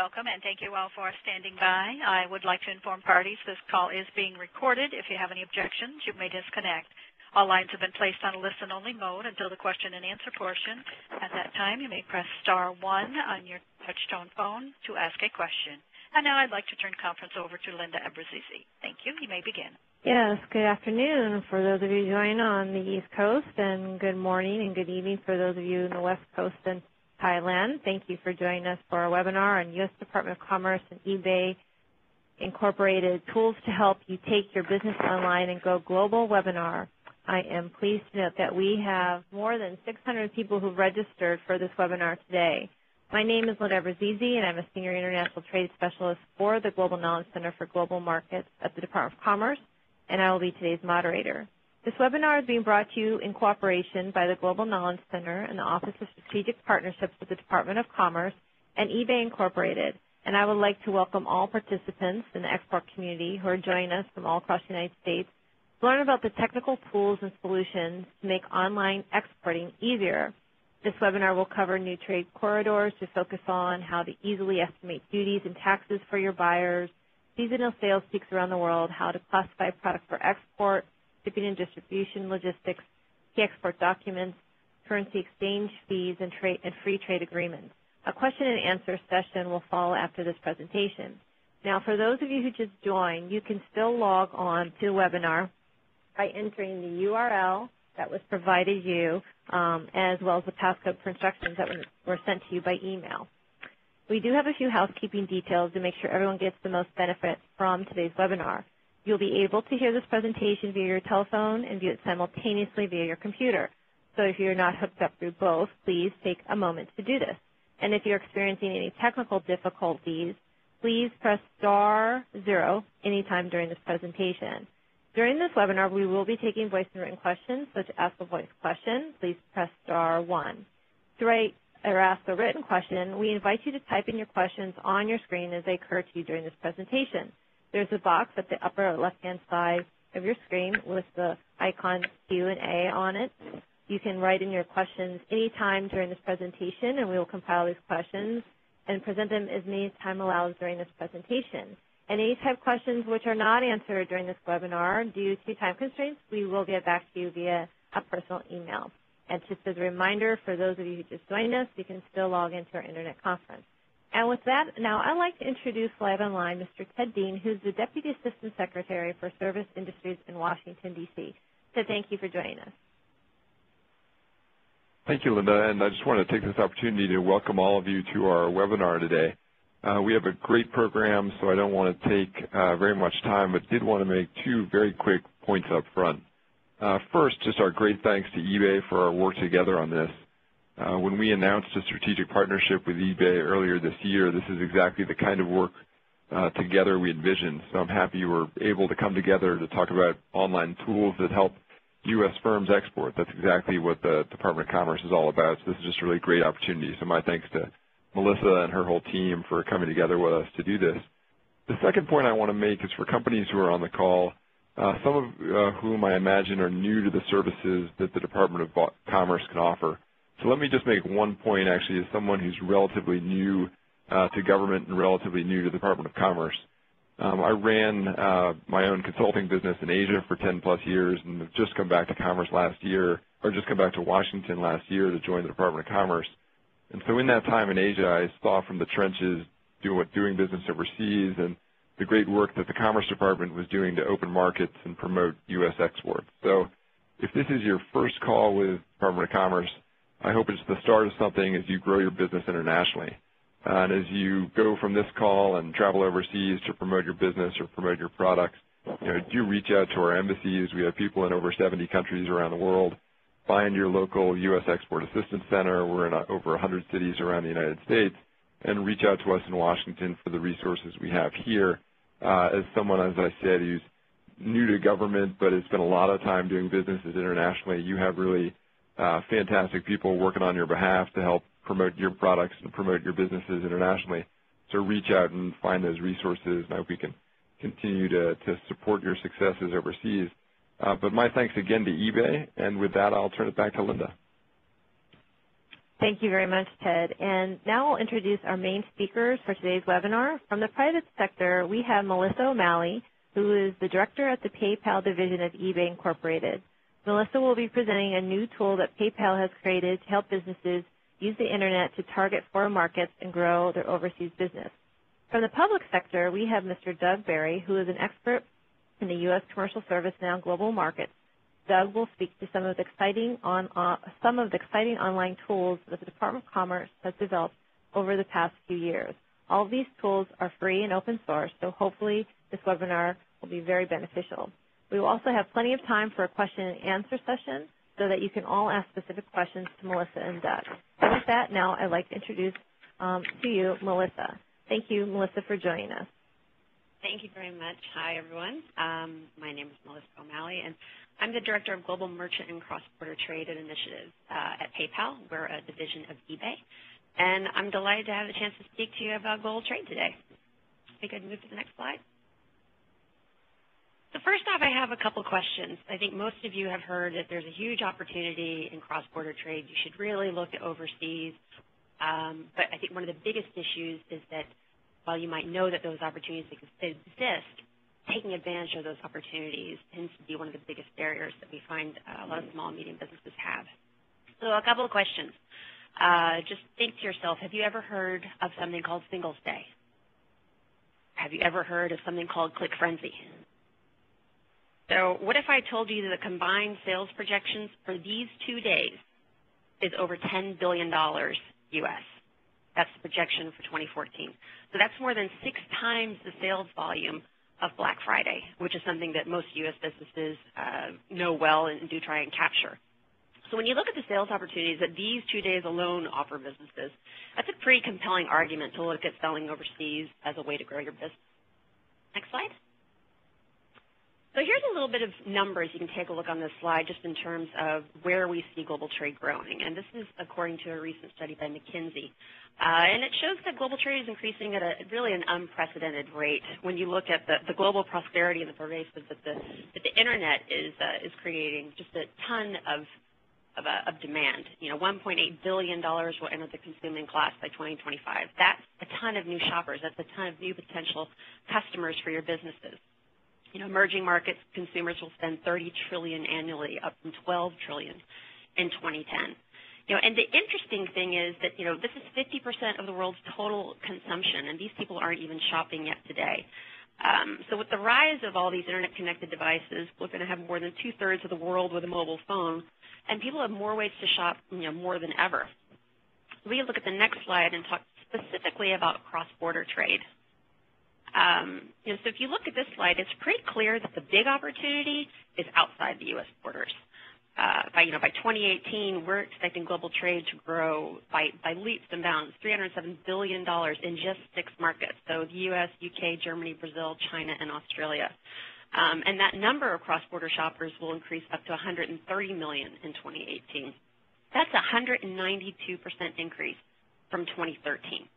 Welcome, and thank you all for standing by. I would like to inform parties this call is being recorded. If you have any objections, you may disconnect. All lines have been placed on a listen-only mode until the question and answer portion. At that time, you may press *1 on your touch-tone phone to ask a question. And now I'd like to turn conference over to Linda Ebrazizi. Thank you. You may begin. Yes, good afternoon for those of you joining on the East Coast, and good morning and good evening for those of you in the West Coast and Thailand. Thank you for joining us for our webinar on U.S. Department of Commerce and eBay Incorporated Tools to Help You Take Your Business Online and Go Global webinar. I am pleased to note that we have more than 600 people who registered for this webinar today. My name is Linda Ebrazizi, and I'm a Senior International Trade Specialist for the Global Knowledge Center for Global Markets at the Department of Commerce, and I will be today's moderator. This webinar is being brought to you in cooperation by the Global Knowledge Center and the Office of Strategic Partnerships with the Department of Commerce and eBay Incorporated. And I would like to welcome all participants in the export community who are joining us from all across the United States to learn about the technical tools and solutions to make online exporting easier. This webinar will cover new trade corridors to focus on how to easily estimate duties and taxes for your buyers, seasonal sales peaks around the world, how to classify products for export, shipping and distribution, logistics, key export documents, currency exchange fees, and free trade agreements. A question and answer session will follow after this presentation. Now, for those of you who just joined, you can still log on to the webinar by entering the URL that was provided you, as well as the passcode for instructions that were sent to you by email. We do have a few housekeeping details to make sure everyone gets the most benefit from today's webinar. You'll be able to hear this presentation via your telephone and view it simultaneously via your computer. So if you're not hooked up through both, please take a moment to do this. And if you're experiencing any technical difficulties, please press *0 anytime during this presentation. During this webinar, we will be taking voice and written questions, so to ask a voice question, please press *1. To write or ask a written question, we invite you to type in your questions on your screen as they occur to you during this presentation. There's a box at the upper left-hand side of your screen with the icon Q&A on it. You can write in your questions anytime during this presentation, and we will compile these questions and present them as many as time allows during this presentation. And any type of questions which are not answered during this webinar due to time constraints, we will get back to you via a personal email. And just as a reminder, for those of you who just joined us, you can still log into our Internet conference. And with that, now I'd like to introduce live online Mr. Ted Dean, who's the Deputy Assistant Secretary for Service Industries in Washington, D.C. Ted, thank you for joining us. Thank you, Linda, and I just want to take this opportunity to welcome all of you to our webinar today. We have a great program, so I don't want to take very much time, but did want to make two very quick points up front. First, just our great thanks to eBay for our work together on this. When we announced a strategic partnership with eBay earlier this year, this is exactly the kind of work together we envisioned. So I'm happy you were able to come together to talk about online tools that help U.S. firms export. That's exactly what the Department of Commerce is all about. So this is just a really great opportunity. So my thanks to Melissa and her whole team for coming together with us to do this. The second point I want to make is for companies who are on the call, some of whom I imagine are new to the services that the Department of Commerce can offer. So let me just make one point, actually, as someone who's relatively new to government and relatively new to the Department of Commerce. I ran my own consulting business in Asia for 10-plus years and have just come back to Commerce last year, or just come back to Washington last year to join the Department of Commerce. And so in that time in Asia, I saw from the trenches doing business overseas and the great work that the Commerce Department was doing to open markets and promote U.S. exports. So if this is your first call with the Department of Commerce, I hope it's the start of something as you grow your business internationally. And as you go from this call and travel overseas to promote your business or promote your products, do reach out to our embassies. We have people in over 70 countries around the world. Find your local U.S. Export Assistance Center. We're in over 100 cities around the United States. And reach out to us in Washington for the resources we have here. As someone, as I said, who's new to government but has spent a lot of time doing businesses internationally, you have really fantastic people working on your behalf to help promote your products and promote your businesses internationally. So reach out and find those resources, and I hope we can continue to support your successes overseas. But my thanks again to eBay, and with that, I'll turn it back to Linda. Thank you very much, Ted. And now I'll introduce our main speakers for today's webinar. From the private sector, we have Melissa O'Malley, who is the director at the PayPal division of eBay Incorporated. Melissa will be presenting a new tool that PayPal has created to help businesses use the internet to target foreign markets and grow their overseas business. From the public sector, we have Mr. Doug Berry, who is an expert in the U.S. commercial service now global markets. Doug will speak to some of the exciting online tools that the Department of Commerce has developed over the past few years. All of these tools are free and open source, so hopefully this webinar will be very beneficial. We will also have plenty of time for a question and answer session so that you can all ask specific questions to Melissa and Doug. And with that, now I'd like to introduce to you Melissa. Thank you, Melissa, for joining us. Thank you very much. Hi, everyone. My name is Melissa O'Malley, and I'm the Director of Global Merchant and Cross-Border Trade and Initiatives at PayPal. We're a division of eBay, and I'm delighted to have the chance to speak to you about global trade today. We could move to the next slide. So first off, I have a couple questions. I think most of you have heard that there's a huge opportunity in cross-border trade. You should really look at overseas. But I think one of the biggest issues is that while you might know that those opportunities exist, taking advantage of those opportunities tends to be one of the biggest barriers that we find a lot of small and medium businesses have. So a couple of questions. Just think to yourself, have you ever heard of something called Singles Day? Have you ever heard of something called Click Frenzy? So what if I told you that the combined sales projections for these 2 days is over $10 billion U.S.? That's the projection for 2014. So that's more than 6 times the sales volume of Black Friday, which is something that most U.S. businesses know well and do try and capture. So when you look at the sales opportunities that these 2 days alone offer businesses, that's a pretty compelling argument to look at selling overseas as a way to grow your business. Next slide. So here's a little bit of numbers. You can take a look on this slide just in terms of where we see global trade growing. And this is according to a recent study by McKinsey. And it shows that global trade is increasing at really an unprecedented rate when you look at the global prosperity and the pervasive that the Internet is creating just a ton of demand. You know, $1.8 billion will enter the consuming class by 2025. That's a ton of new shoppers. That's a ton of new potential customers for your businesses. You know, emerging markets consumers will spend $30 trillion annually, up from $12 trillion in 2010. You know, and the interesting thing is that, you know, this is 50% of the world's total consumption, and these people aren't even shopping yet today. So with the rise of all these internet-connected devices, we're going to have more than 2/3 of the world with a mobile phone, and people have more ways to shop, you know, more than ever. We can look at the next slide and talk specifically about cross-border trade. You know, so if you look at this slide, it's pretty clear that the big opportunity is outside the U.S. borders. By 2018, we're expecting global trade to grow by leaps and bounds, $307 billion in just 6 markets, so the U.S., U.K., Germany, Brazil, China, and Australia. And that number of cross-border shoppers will increase up to 130 million in 2018. That's a 192% increase from 2013.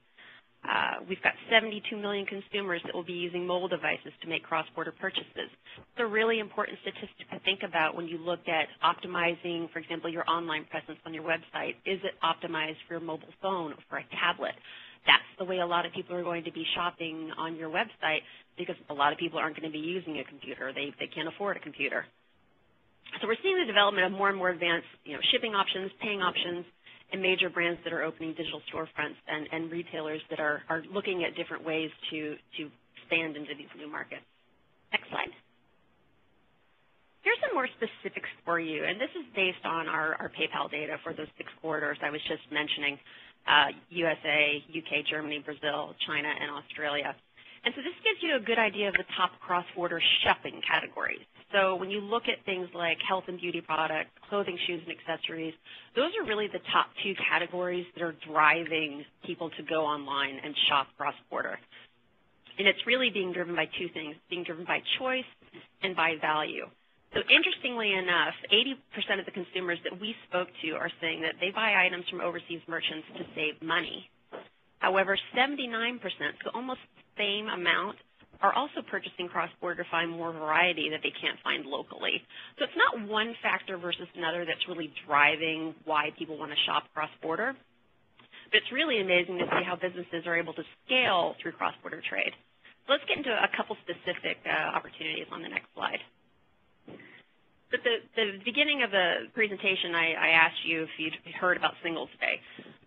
We've got 72 million consumers that will be using mobile devices to make cross-border purchases. It's a really important statistic to think about when you look at optimizing, for example, your online presence on your website. Is it optimized for your mobile phone or for a tablet? That's the way a lot of people are going to be shopping on your website because a lot of people aren't going to be using a computer. They can't afford a computer. So we're seeing the development of more and more advanced, you know, shipping options, paying options, and major brands that are opening digital storefronts and retailers that are looking at different ways to expand into these new markets. Next slide. Here's some more specifics for you, and this is based on our PayPal data for those 6 corridors I was just mentioning, USA, UK, Germany, Brazil, China, and Australia. And so this gives you a good idea of the top cross-border shopping categories. So when you look at things like health and beauty products, clothing, shoes, and accessories, those are really the top 2 categories that are driving people to go online and shop cross-border. And it's really being driven by 2 things, being driven by choice and by value. So interestingly enough, 80% of the consumers that we spoke to are saying that they buy items from overseas merchants to save money. However, 79%, so almost the same amount, are also purchasing cross-border to find more variety that they can't find locally. So it's not one factor versus another that's really driving why people want to shop cross-border. But it's really amazing to see how businesses are able to scale through cross-border trade. So let's get into a couple specific opportunities on the next slide. At the beginning of the presentation, I asked you if you'd heard about Singles Day.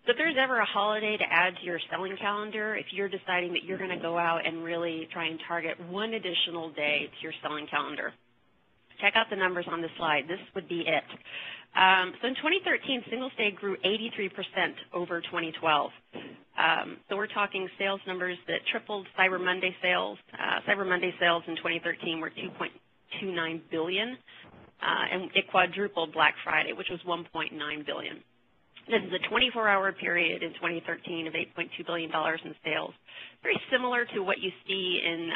So if there's ever a holiday to add to your selling calendar, if you're deciding that you're going to go out and really try and target one additional day to your selling calendar, check out the numbers on this slide. This would be it. So in 2013, Singles Day grew 83% over 2012. So we're talking sales numbers that tripled Cyber Monday sales. Cyber Monday sales in 2013 were $2.29 billion. And it quadrupled Black Friday, which was $1.9 billion. This is a 24-hour period in 2013 of $8.2 billion in sales. Very similar to what you see in,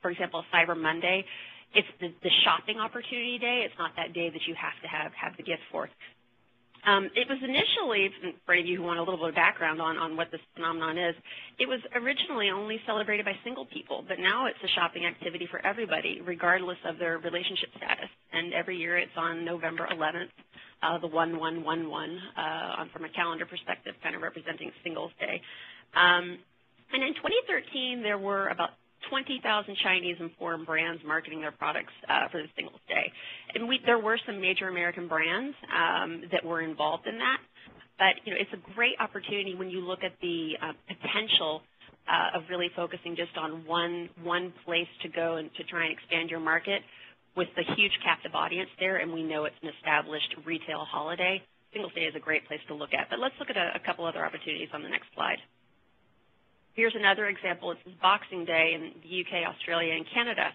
for example, Cyber Monday. It's the shopping opportunity day. It's not that day that you have to have the gift for. It was initially, for any of you who want a little bit of background on what this phenomenon is, it was originally only celebrated by single people, but now it's a shopping activity for everybody, regardless of their relationship status. And every year it's on November 11th, the 1111, from a calendar perspective, kind of representing Singles Day. And in 2013, there were about 20,000 Chinese and foreign brands marketing their products for the Singles Day. And there were some major American brands that were involved in that. But, it's a great opportunity when you look at the potential of really focusing just on one place to go and to try and expand your market with the huge captive audience there, and we know it's an established retail holiday. Singles Day is a great place to look at. But let's look at a couple other opportunities on the next slide. Here's another example. It's Boxing Day in the UK, Australia, and Canada.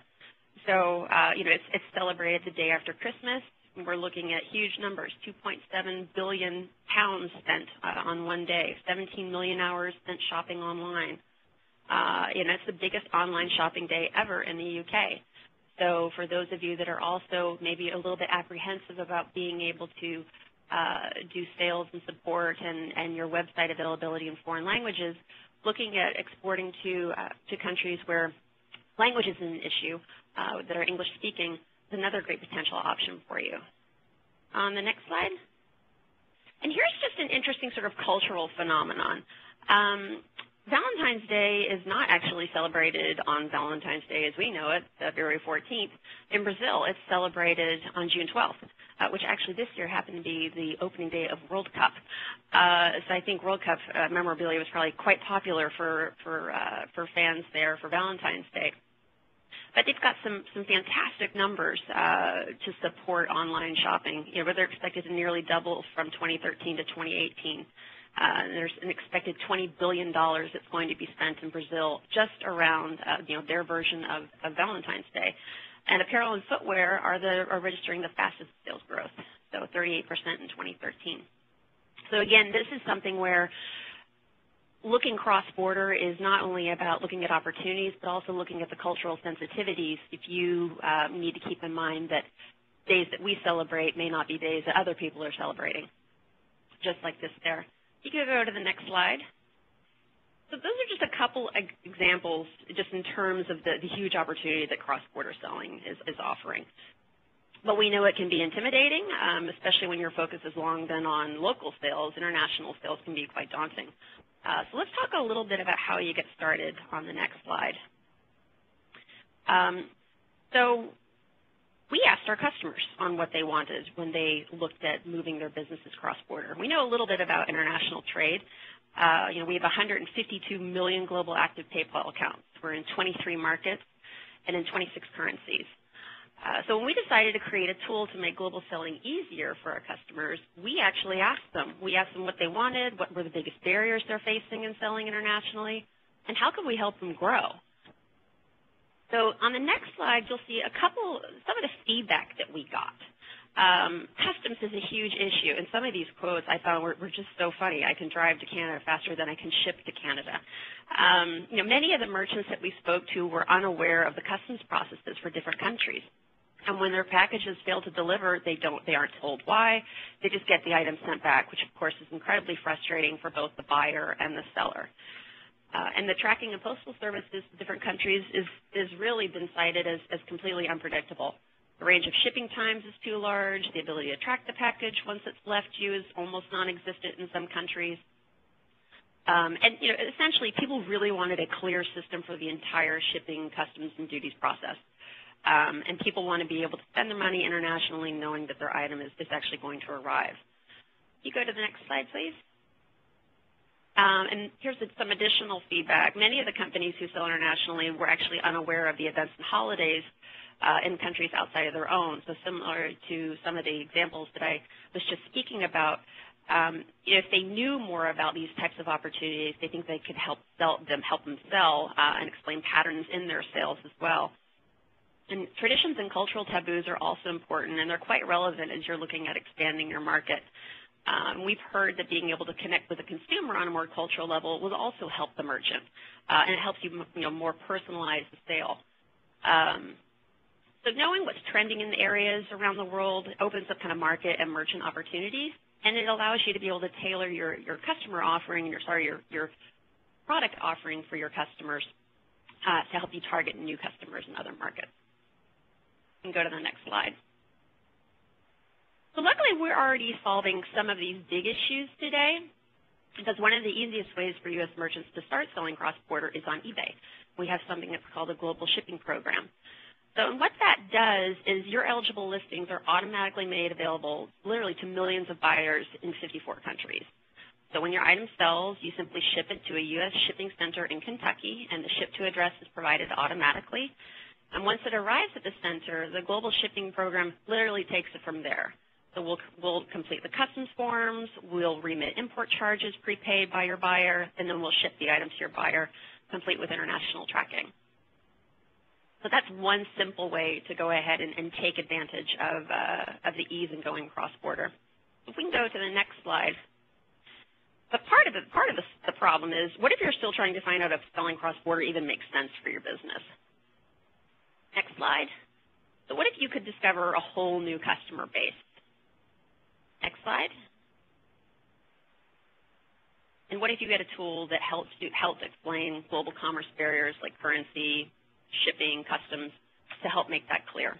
So, it's celebrated the day after Christmas. We're looking at huge numbers, 2.7 billion pounds spent on one day, 17 million hours spent shopping online. It's the biggest online shopping day ever in the UK. So for those of you that are also maybe a little bit apprehensive about being able to do sales and support and your website availability in foreign languages, looking at exporting to countries where language is an issue that are English speaking is another great potential option for you. On the next slide. And here's just an interesting sort of cultural phenomenon. Valentine's Day is not actually celebrated on Valentine's Day as we know it, February 14th. In Brazil, it's celebrated on June 12th. Which actually this year happened to be the opening day of World Cup. So I think World Cup memorabilia was probably quite popular for fans there for Valentine's Day. But they've got some fantastic numbers to support online shopping. Where they're expected to nearly double from 2013 to 2018. There's an expected $20 billion that's going to be spent in Brazil just around their version of Valentine's Day. And apparel and footwear are registering the fastest sales growth, so 38% in 2013. So again, this is something where looking cross-border is not only about looking at opportunities, but also looking at the cultural sensitivities. If you need to keep in mind that days that we celebrate may not be days that other people are celebrating, just like this there. You can go to the next slide. So those are just a couple examples just in terms of the huge opportunity that cross-border selling is offering. But we know it can be intimidating, especially when your focus has long been on local sales. International sales can be quite daunting. So let's talk a little bit about how you get started on the next slide. So we asked our customers on what they wanted when they looked at moving their businesses cross-border. We know a little bit about international trade. We have 152 million global active PayPal accounts. We're in 23 markets and in 26 currencies. So when we decided to create a tool to make global selling easier for our customers, we actually asked them. We asked them what they wanted, what were the biggest barriers they're facing in selling internationally, and how could we help them grow. So on the next slide, you'll see some of the feedback that we got. Customs is a huge issue, and some of these quotes I found were just so funny. I can drive to Canada faster than I can ship to Canada. Many of the merchants that we spoke to were unaware of the customs processes for different countries. And when their packages fail to deliver, they aren't told why. They just get the item sent back, which of course is incredibly frustrating for both the buyer and the seller. And the tracking of postal services to different countries is really been cited as completely unpredictable. The range of shipping times is too large. The ability to track the package once it's left you is almost non-existent in some countries. And essentially, people really wanted a clear system for the entire shipping, customs, and duties process. And people want to be able to spend their money internationally knowing that their item is actually going to arrive. You go to the next slide, please. And here's some additional feedback. Many of the companies who sell internationally were actually unaware of the events and holidays in countries outside of their own. So similar to some of the examples that I was just speaking about, if they knew more about these types of opportunities, they think they could help them sell and explain patterns in their sales as well. And traditions and cultural taboos are also important, and they're quite relevant as you're looking at expanding your market. We've heard that being able to connect with the consumer on a more cultural level will also help the merchant, and it helps you, more personalize the sale. So knowing what's trending in the areas around the world opens up kind of market and merchant opportunities, and it allows you to be able to tailor your customer offering, your product offering for your customers to help you target new customers in other markets. You can go to the next slide. So luckily, we're already solving some of these big issues today, because one of the easiest ways for U.S. merchants to start selling cross-border is on eBay. We have something that's called a global shipping program. So what that does is your eligible listings are automatically made available literally to millions of buyers in 54 countries. So when your item sells, you simply ship it to a U.S. shipping center in Kentucky, and the ship-to address is provided automatically. And once it arrives at the center, the global shipping program literally takes it from there. So we'll complete the customs forms, we'll remit import charges prepaid by your buyer, and then we'll ship the item to your buyer, complete with international tracking. So that's one simple way to go ahead and take advantage of the ease in going cross-border. If we can go to the next slide. But part of the problem is, what if you're still trying to find out if selling cross-border even makes sense for your business? Next slide. So what if you could discover a whole new customer base? Next slide. And what if you get a tool that helps explain global commerce barriers like currency, shipping, customs, to help make that clear?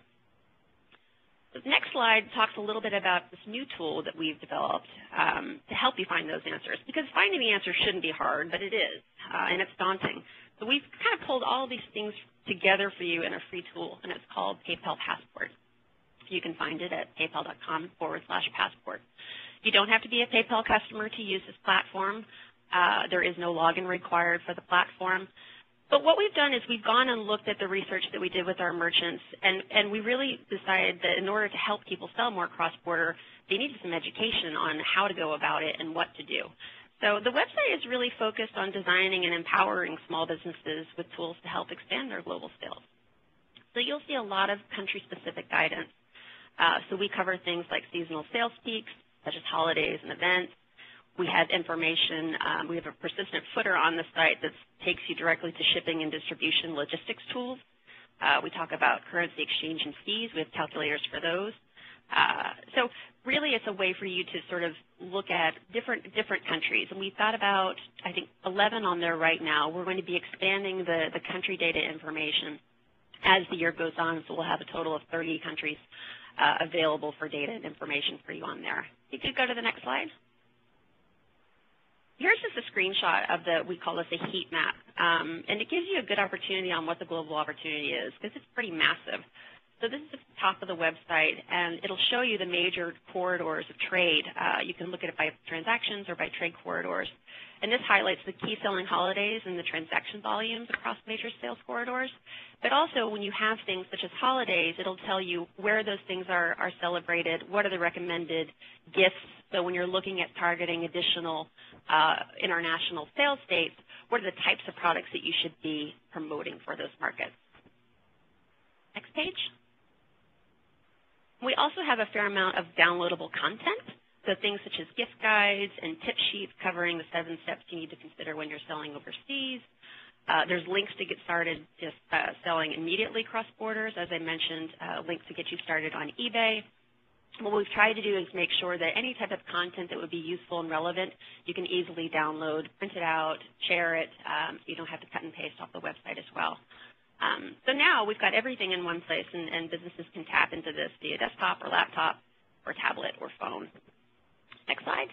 The next slide talks a little bit about this new tool that we've developed to help you find those answers, because finding the answer shouldn't be hard, but it is, and it's daunting. So we've kind of pulled all these things together for you in a free tool, and it's called PayPal Passport. You can find it at paypal.com/passport. You don't have to be a PayPal customer to use this platform. There is no login required for the platform. But what we've done is we've gone and looked at the research that we did with our merchants, and we really decided that in order to help people sell more cross-border, they needed some education on how to go about it and what to do. So the website is really focused on designing and empowering small businesses with tools to help expand their global sales. So you'll see a lot of country-specific guidance. So we cover things like seasonal sales peaks, such as holidays and events. We have information. We have a persistent footer on the site that takes you directly to shipping and distribution logistics tools. We talk about currency exchange and fees. We have calculators for those. So really it's a way for you to sort of look at different countries. And we've got about, I think, 11 on there right now. We're going to be expanding the country data information as the year goes on, so we'll have a total of 30 countries available for data and information for you on there. You could go to the next slide. Here's just a screenshot of we call this a heat map, and it gives you a good opportunity on what the global opportunity is, because it's pretty massive. So this is the top of the website, and it'll show you the major corridors of trade. You can look at it by transactions or by trade corridors. And this highlights the key selling holidays and the transaction volumes across major sales corridors. But also, when you have things such as holidays, it'll tell you where those things are celebrated, what are the recommended gifts. So when you're looking at targeting additional international sales dates, what are the types of products that you should be promoting for those markets? Next page. We also have a fair amount of downloadable content, so things such as gift guides and tip sheets covering the 7 steps you need to consider when you're selling overseas. There's links to get started just selling immediately cross-borders, as I mentioned, links to get you started on eBay. What we've tried to do is make sure that any type of content that would be useful and relevant, you can easily download, print it out, share it. You don't have to cut and paste off the website as well. So now we've got everything in one place, and businesses can tap into this via desktop or laptop or tablet or phone. Next slide.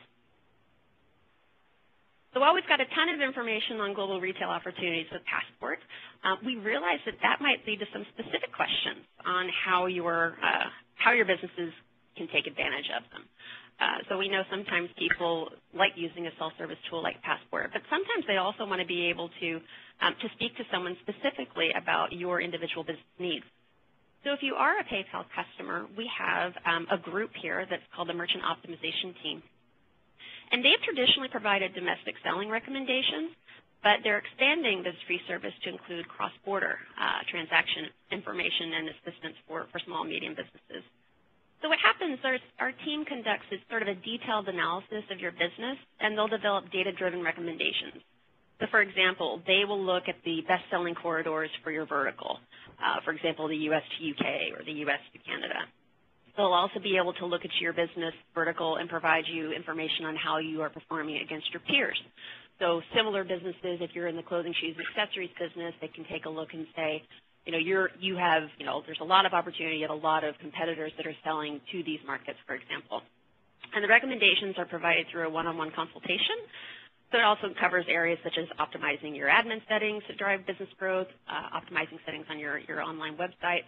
So while we've got a ton of information on global retail opportunities with Passport, we realized that that might lead to some specific questions on how your businesses can take advantage of them. So we know sometimes people like using a self-service tool like Passport, but sometimes they also want to be able to speak to someone specifically about your individual business needs. So if you are a PayPal customer, we have a group here that's called the Merchant Optimization Team. And they've traditionally provided domestic selling recommendations, but they're expanding this free service to include cross-border transaction information and assistance for small and medium businesses. So what happens is our team conducts sort of a detailed analysis of your business, and they'll develop data-driven recommendations. So, for example, they will look at the best-selling corridors for your vertical, for example, the U.S. to U.K. or the U.S. to Canada. They'll also be able to look at your business vertical and provide you information on how you are performing against your peers. So similar businesses, if you're in the clothing, shoes, and accessories business, they can take a look and say, there's a lot of opportunity, you have a lot of competitors that are selling to these markets, for example. And the recommendations are provided through a one-on-one consultation. So it also covers areas such as optimizing your admin settings to drive business growth, optimizing settings on your online website.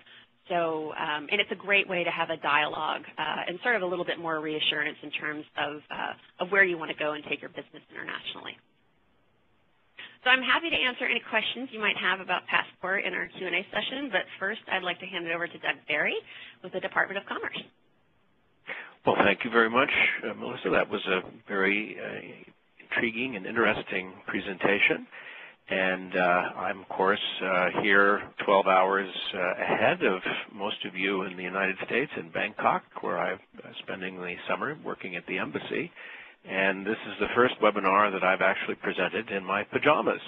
So, and it's a great way to have a dialogue and sort of a little bit more reassurance in terms of where you want to go and take your business internationally. So I'm happy to answer any questions you might have about Passport in our Q&A session, but first I'd like to hand it over to Doug Berry with the Department of Commerce. Well, thank you very much, Melissa. That was a very intriguing and interesting presentation. And I'm, of course, here 12 hours ahead of most of you in the United States in Bangkok, where I'm spending the summer working at the embassy. And this is the first webinar that I've actually presented in my pajamas.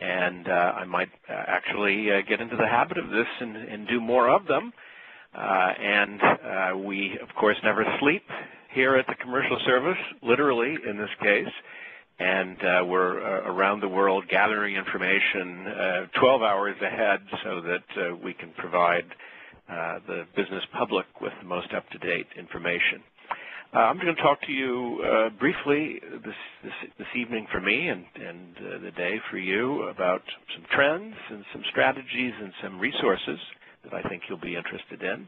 And I might actually get into the habit of this and do more of them. We, of course, never sleep here at the Commercial Service, literally in this case. And we're around the world gathering information 12 hours ahead so that we can provide the business public with the most up-to-date information. I'm going to talk to you briefly this evening for me and the day for you about some trends and some strategies and some resources that I think you'll be interested in.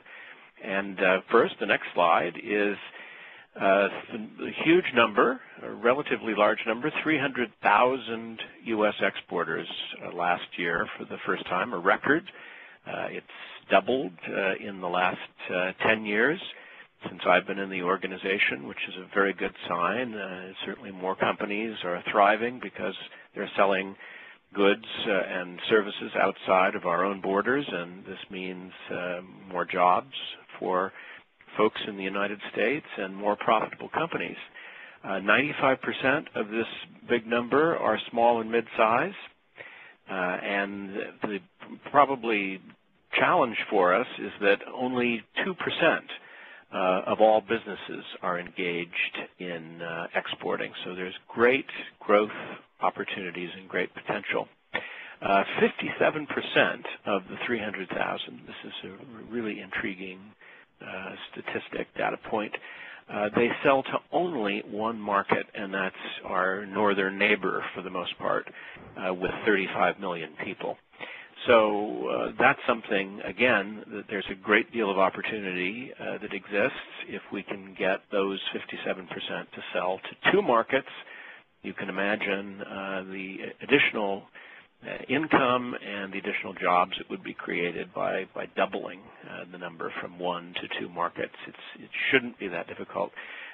And first, the next slide is a huge number, a relatively large number, 300,000 U.S. exporters last year for the first time, a record. It's doubled in the last 10 years since I've been in the organization, which is a very good sign. Certainly more companies are thriving because they're selling goods and services outside of our own borders, and this means more jobs for folks in the United States and more profitable companies. 95% of this big number are small and mid-size, and the probably challenge for us is that only 2% of all businesses are engaged in exporting. So there's great growth opportunities and great potential. 57% of the 300,000, this is a really intriguing statistic, data point, they sell to only one market, and that's our northern neighbor for the most part, with 35 million people. So that's something, again, that there's a great deal of opportunity that exists if we can get those 57% to sell to two markets. You can imagine the additional income and the additional jobs that would be created by doubling the number from one to two markets. It shouldn't be that difficult,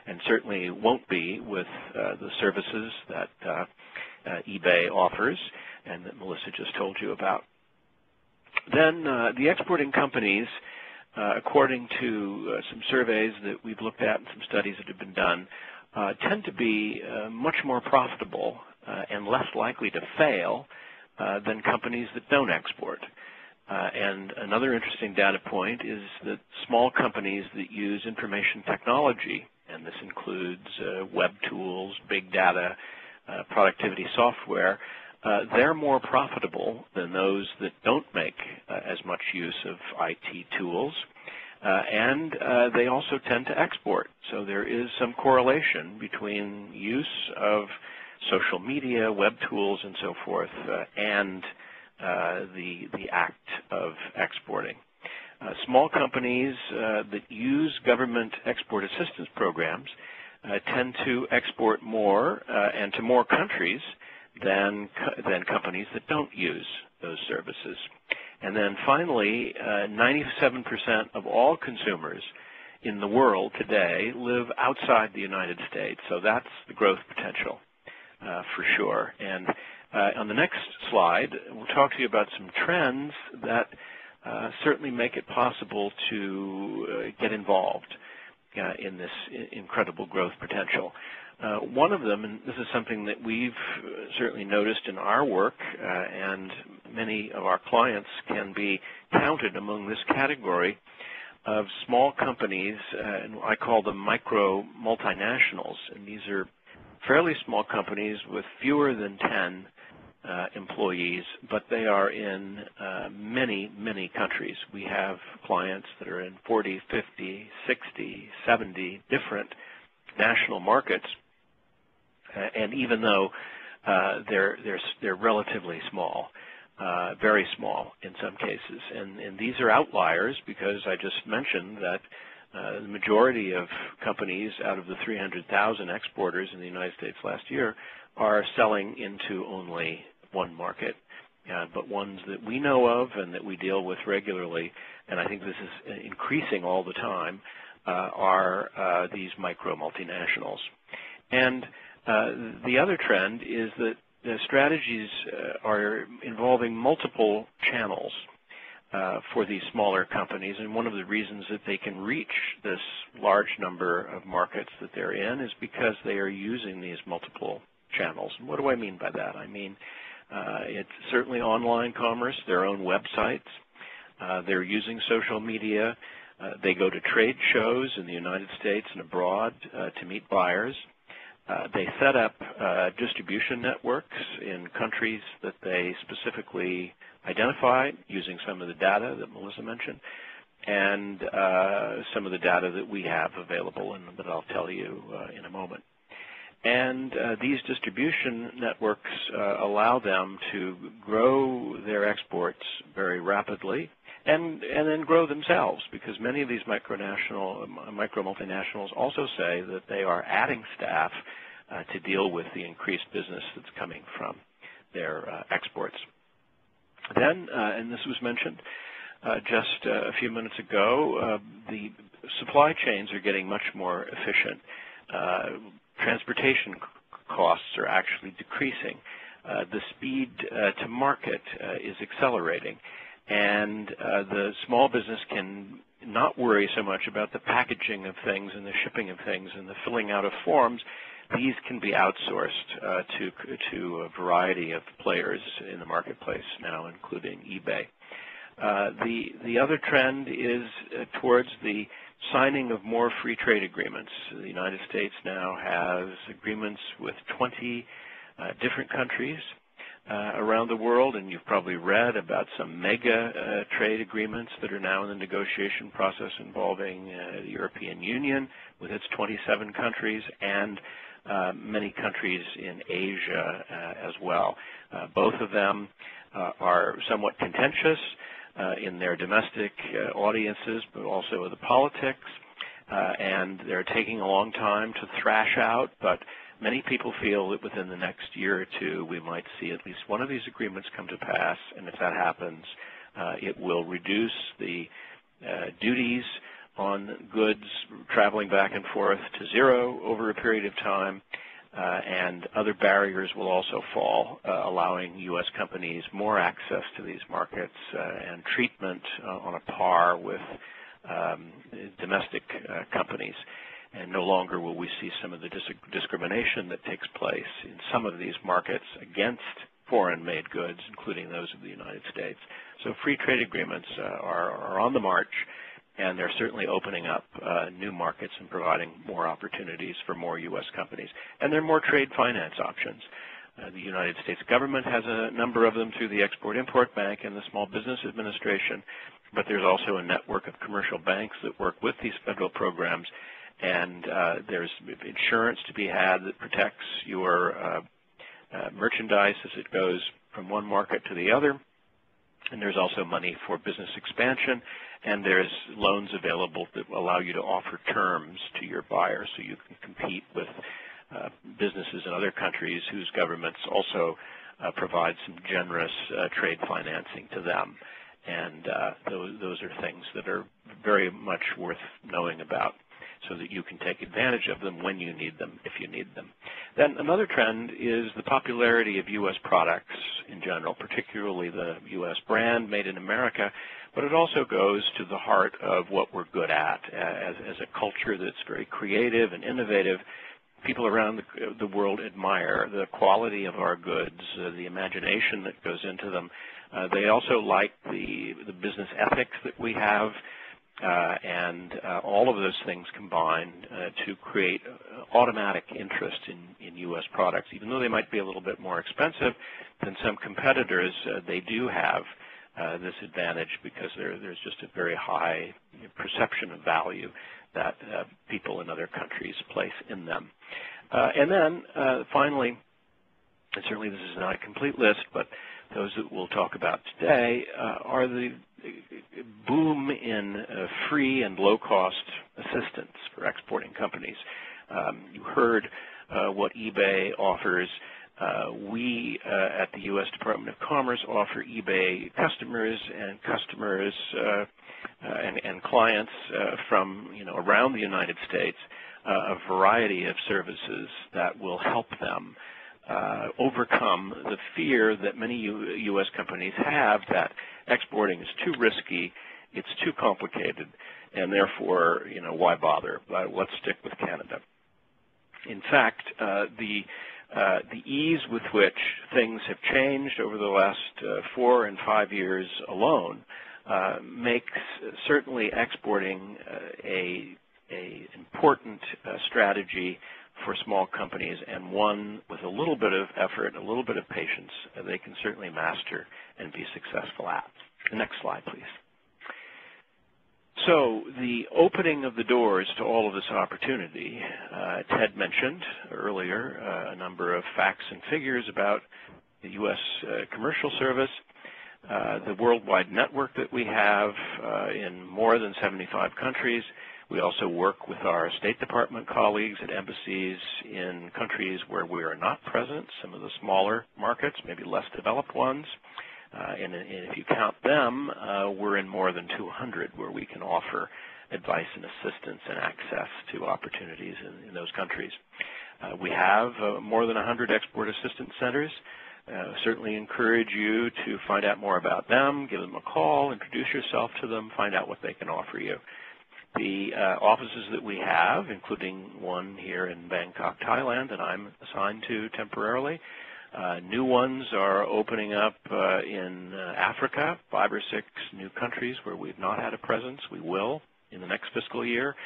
and certainly won't be with the services that eBay offers and that Melissa just told you about. Then the exporting companies, according to some surveys that we've looked at and some studies that have been done, tend to be much more profitable and less likely to fail than companies that don't export. And another interesting data point is that small companies that use information technology, and this includes web tools, big data, productivity software, they're more profitable than those that don't make as much use of IT tools. And they also tend to export. So there is some correlation between use of social media, web tools, and so forth, and the act of exporting. Small companies that use government export assistance programs tend to export more and to more countries than companies that don't use those services. And then finally, 97% of all consumers in the world today live outside the United States, so that's the growth potential for sure. And on the next slide, we'll talk to you about some trends that certainly make it possible to get involved in this incredible growth potential. One of them, and this is something that we've certainly noticed in our work, and many of our clients can be counted among this category of small companies, and I call them micro multinationals. And these are fairly small companies with fewer than 10 employees, but they are in many, many countries. We have clients that are in 40, 50, 60, 70 different national markets, and even though they're relatively small, very small in some cases, and these are outliers because I just mentioned that the majority of companies out of the 300,000 exporters in the United States last year are selling into only one market, but ones that we know of and that we deal with regularly, and I think this is increasing all the time, are these micro multinationals. And the other trend is that the strategies are involving multiple channels for these smaller companies, and one of the reasons that they can reach this large number of markets that they're in is because they are using these multiple channels. And what do I mean by that? I mean it's certainly online commerce, their own websites, they're using social media, they go to trade shows in the United States and abroad to meet buyers. They set up distribution networks in countries that they specifically identify using some of the data that Melissa mentioned, and some of the data that we have available and that I'll tell you in a moment. And these distribution networks allow them to grow their exports very rapidly and then grow themselves, because many of these micro multinationals also say that they are adding staff to deal with the increased business that's coming from their exports. Then, and this was mentioned just a few minutes ago, the supply chains are getting much more efficient. Transportation costs are actually decreasing. The speed to market is accelerating, and the small business can not worry so much about the packaging of things and the shipping of things and the filling out of forms. These can be outsourced to a variety of players in the marketplace now, including eBay. The other trend is towards the signing of more free trade agreements. The United States now has agreements with 20 different countries around the world, and you've probably read about some mega trade agreements that are now in the negotiation process involving the European Union with its 27 countries and many countries in Asia as well. Both of them are somewhat contentious in their domestic audiences, but also the politics, and they're taking a long time to thrash out, but many people feel that within the next year or two we might see at least one of these agreements come to pass, and if that happens, it will reduce the duties on goods traveling back and forth to zero over a period of time, and other barriers will also fall, allowing U.S. companies more access to these markets and treatment on a par with domestic companies. And no longer will we see some of the discrimination that takes place in some of these markets against foreign-made goods, including those of the United States. So free trade agreements are on the march, and they're certainly opening up new markets and providing more opportunities for more U.S. companies. And there are more trade finance options. The United States government has a number of them through the Export-Import Bank and the Small Business Administration, but there's also a network of commercial banks that work with these federal programs, and there's insurance to be had that protects your merchandise as it goes from one market to the other. And there's also money for business expansion, and there's loans available that allow you to offer terms to your buyers so you can compete with businesses in other countries whose governments also provide some generous trade financing to them. And those are things that are very much worth knowing about so that you can take advantage of them when you need them, if you need them. Then another trend is the popularity of U.S. products in general, particularly the U.S. brand made in America, but it also goes to the heart of what we're good at. As a culture that's very creative and innovative, people around the world admire the quality of our goods, the imagination that goes into them. They also like the business ethics that we have, and all of those things combine to create automatic interest in U.S. products. Even though they might be a little bit more expensive than some competitors, they do have this advantage because there's just a very high perception of value that people in other countries place in them. And then finally, and certainly this is not a complete list, but those that we'll talk about today are the boom in free and low-cost assistance for exporting companies. You heard what eBay offers. We at the U.S. Department of Commerce offer eBay customers and clients from around the United States a variety of services that will help them overcome the fear that many U.S. companies have that exporting is too risky, it's too complicated, and therefore, why bother? Let's stick with Canada. In fact, the ease with which things have changed over the last 4 and 5 years alone makes certainly exporting a important strategy for small companies, and one with a little bit of effort, a little bit of patience, they can certainly master and be successful at. The next slide, please. So the opening of the doors to all of this opportunity, Ted mentioned earlier a number of facts and figures about the U.S. Commercial Service, the worldwide network that we have in more than 75 countries. We also work with our State Department colleagues at embassies in countries where we are not present, some of the smaller markets, maybe less developed ones. And if you count them, we're in more than 200 where we can offer advice and assistance and access to opportunities in those countries. We have more than 100 export assistance centers. Certainly encourage you to find out more about them, give them a call, introduce yourself to them, find out what they can offer you. The offices that we have, including one here in Bangkok, Thailand, that I'm assigned to temporarily. New ones are opening up in Africa, 5 or 6 new countries where we've not had a presence. We will in the next fiscal year.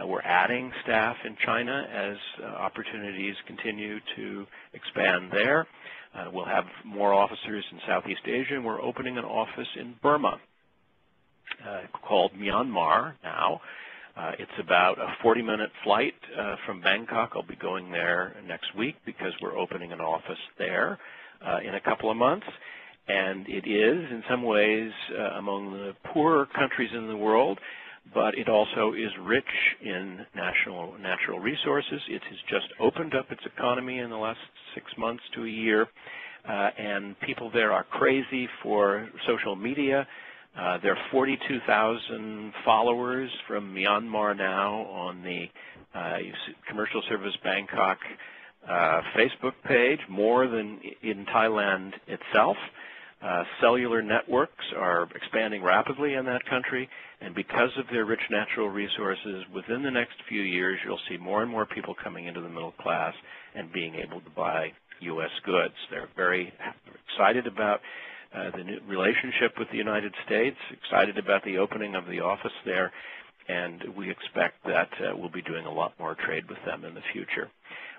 We're adding staff in China as opportunities continue to expand there. We'll have more officers in Southeast Asia, and we're opening an office in Burma called Myanmar now. It's about a 40-minute flight from Bangkok. I'll be going there next week because we're opening an office there in a couple of months. And it is, in some ways, among the poorer countries in the world, but it also is rich in natural resources. It has just opened up its economy in the last 6 months to a year, and people there are crazy for social media. There are 42,000 followers from Myanmar now on the Commercial Service Bangkok Facebook page, more than in Thailand itself. Cellular networks are expanding rapidly in that country, and because of their rich natural resources, within the next few years, you'll see more and more people coming into the middle class and being able to buy U.S. goods. They're very excited about the new relationship with the United States, excited about the opening of the office there, and we expect that we'll be doing a lot more trade with them in the future.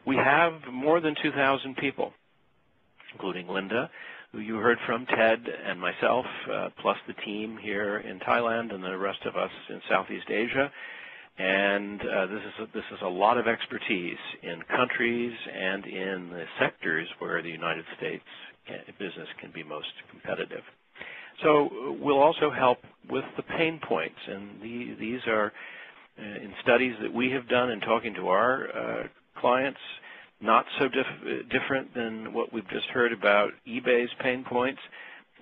We have more than 2,000 people, including Linda, who you heard from, Ted and myself, plus the team here in Thailand and the rest of us in Southeast Asia. And this is a lot of expertise in countries and in the sectors where the United States business can be most competitive. So we'll also help with the pain points, and these are in studies that we have done in talking to our clients, not so different than what we've just heard about eBay's pain points.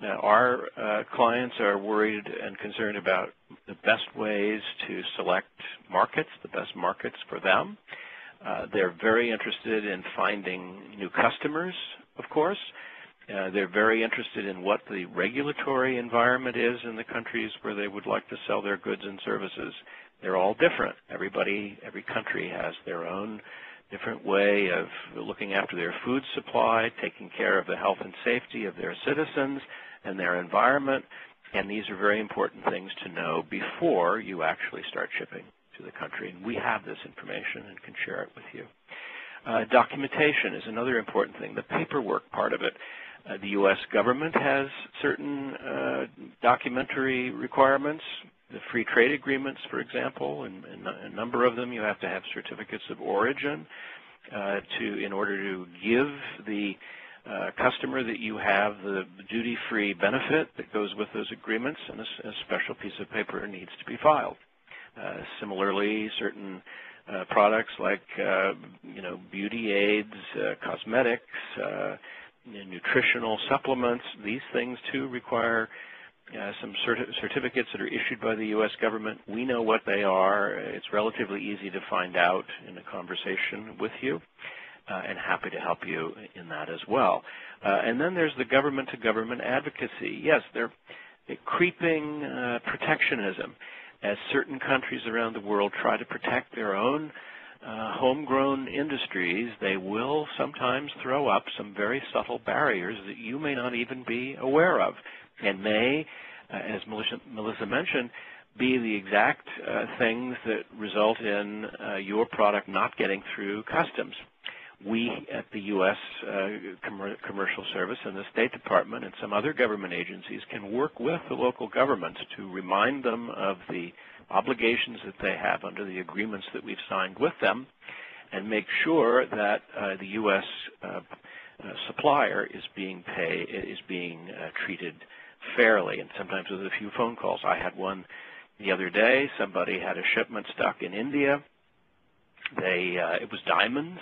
Our clients are worried and concerned about the best ways to select markets, the best markets for them. They're very interested in finding new customers, of course. They're very interested in what the regulatory environment is in the countries where they would like to sell their goods and services. They're all different. Every country has their own different way of looking after their food supply, taking care of the health and safety of their citizens and their environment, and these are very important things to know before you actually start shipping to the country. And we have this information and can share it with you. Documentation is another important thing, the paperwork part of it. The U.S. government has certain documentary requirements. The free trade agreements, for example, and a number of them, you have to have certificates of origin in order to give the customer that you have the duty-free benefit that goes with those agreements, and a special piece of paper needs to be filed. Similarly, certain products like beauty aids, cosmetics, nutritional supplements, these things too require some certificates that are issued by the U.S. government. We know what they are. It's relatively easy to find out in a conversation with you, and happy to help you in that as well. And then there's the government-to-government advocacy. Yes, they're creeping protectionism. As certain countries around the world try to protect their own homegrown industries, they will sometimes throw up some very subtle barriers that you may not even be aware of, and may, as Melissa mentioned, be the exact things that result in your product not getting through customs. We at the U.S. Commercial Service and the State Department and some other government agencies can work with the local governments to remind them of the obligations that they have under the agreements that we've signed with them, and make sure that the U.S. supplier is being treated fairly, and sometimes with a few phone calls. I had one the other day. Somebody had a shipment stuck in India. It was diamonds,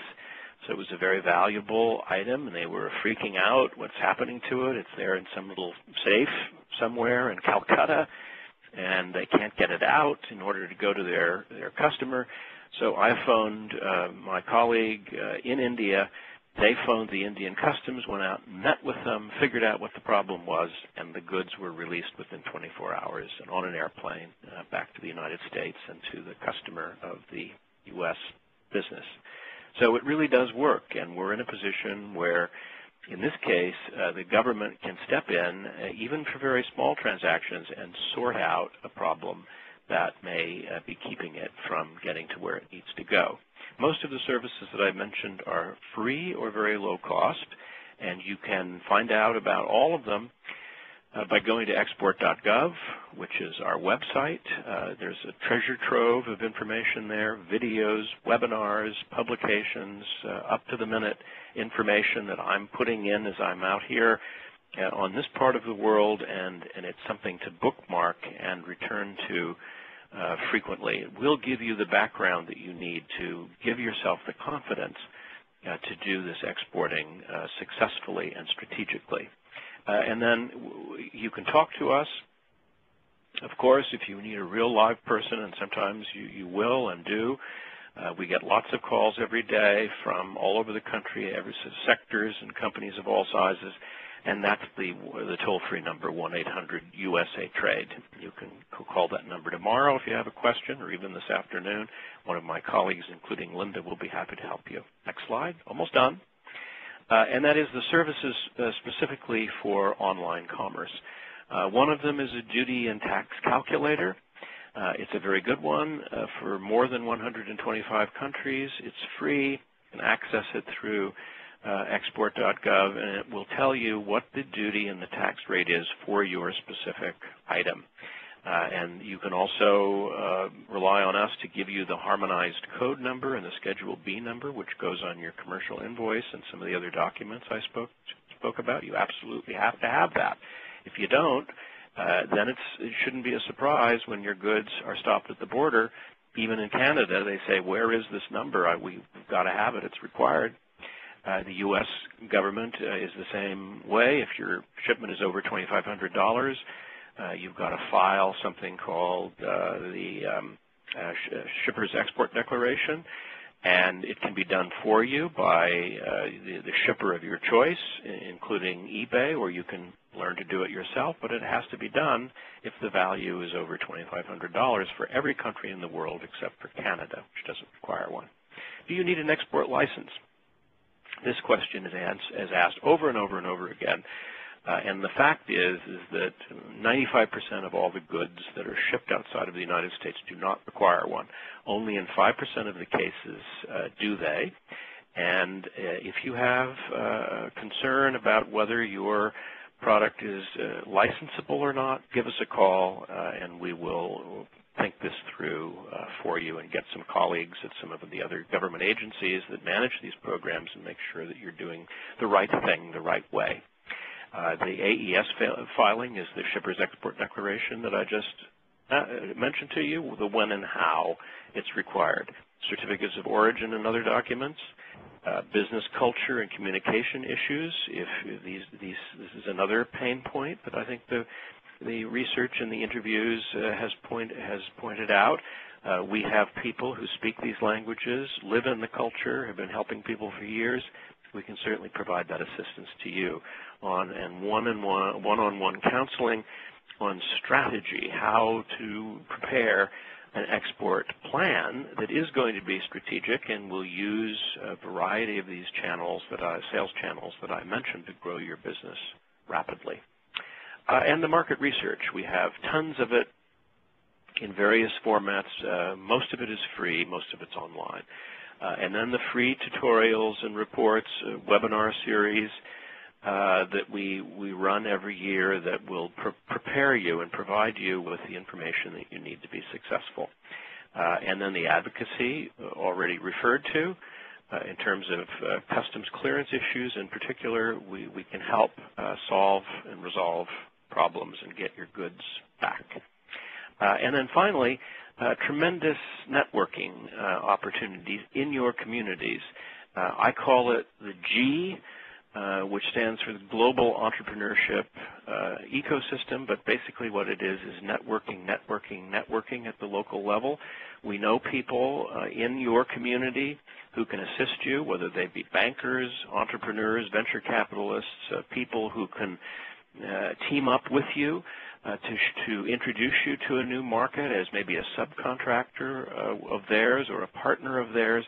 so it was a very valuable item, and they were freaking out. What's happening to it? It's there in some little safe somewhere in Calcutta, and they can't get it out in order to go to their customer. So I phoned my colleague in India. They phoned the Indian Customs, went out and met with them, figured out what the problem was, and the goods were released within 24 hours and on an airplane back to the United States and to the customer of the U.S. business. So it really does work, and we're in a position where, in this case, the government can step in, even for very small transactions, and sort out a problem that may be keeping it from getting to where it needs to go. Most of the services that I mentioned are free or very low cost, and you can find out about all of them by going to export.gov, which is our website. There's a treasure trove of information there, videos, webinars, publications, up-to-the-minute information that I'm putting in as I'm out here on this part of the world, and it's something to bookmark and return to frequently. It will give you the background that you need to give yourself the confidence to do this exporting successfully and strategically. And then you can talk to us, of course, if you need a real live person, and sometimes you will and do. We get lots of calls every day from all over the country, every sectors and companies of all sizes, and that's the toll-free number, 1-800-USA-TRADE. You can call that number tomorrow if you have a question, or even this afternoon. One of my colleagues, including Linda, will be happy to help you. Next slide. Almost done. And that is the services specifically for online commerce. One of them is a duty and tax calculator. It's a very good one for more than 125 countries. It's free. You can access it through export.gov, and it will tell you what the duty and the tax rate is for your specific item. And you can also rely on us to give you the harmonized code number and the Schedule B number, which goes on your commercial invoice and some of the other documents I spoke about. You absolutely have to have that. If you don't, then it shouldn't be a surprise when your goods are stopped at the border. Even in Canada, they say, where is this number? We've got to have it. It's required. The U.S. government is the same way. If your shipment is over $2,500, you've got to file something called the Shipper's Export Declaration, and it can be done for you by the shipper of your choice, including eBay, or you can learn to do it yourself, but it has to be done if the value is over $2,500 for every country in the world except for Canada, which doesn't require one. Do you need an export license? This question is asked over and over and over again. And the fact is that 95% of all the goods that are shipped outside of the United States do not require one. Only in 5% of the cases do they. And if you have concern about whether your product is licensable or not, give us a call and we will think this through for you and get some colleagues at some of the other government agencies that manage these programs and make sure that you're doing the right thing the right way. The AES filing is the Shipper's Export Declaration that I just mentioned to you, the when and how it's required. Certificates of origin and other documents, business culture and communication issues. If this is another pain point that I think the research and the interviews has pointed out. We have people who speak these languages, live in the culture, have been helping people for years. We can certainly provide that assistance to you on one-on-one counseling on strategy, how to prepare an export plan that is going to be strategic and will use a variety of these channels, sales channels that I mentioned to grow your business rapidly. And the market research. We have tons of it in various formats. Most of it is free. Most of it's online. And then the free tutorials and reports, webinar series that we run every year that will prepare you and provide you with the information that you need to be successful. And then the advocacy already referred to. In terms of customs clearance issues in particular, we can help solve and resolve problems and get your goods back. And then finally, tremendous networking opportunities in your communities. I call it the G, which stands for the Global Entrepreneurship Ecosystem, but basically what it is networking at the local level. We know people in your community who can assist you, whether they be bankers, entrepreneurs, venture capitalists, people who can team up with you to introduce you to a new market as maybe a subcontractor of theirs or a partner of theirs.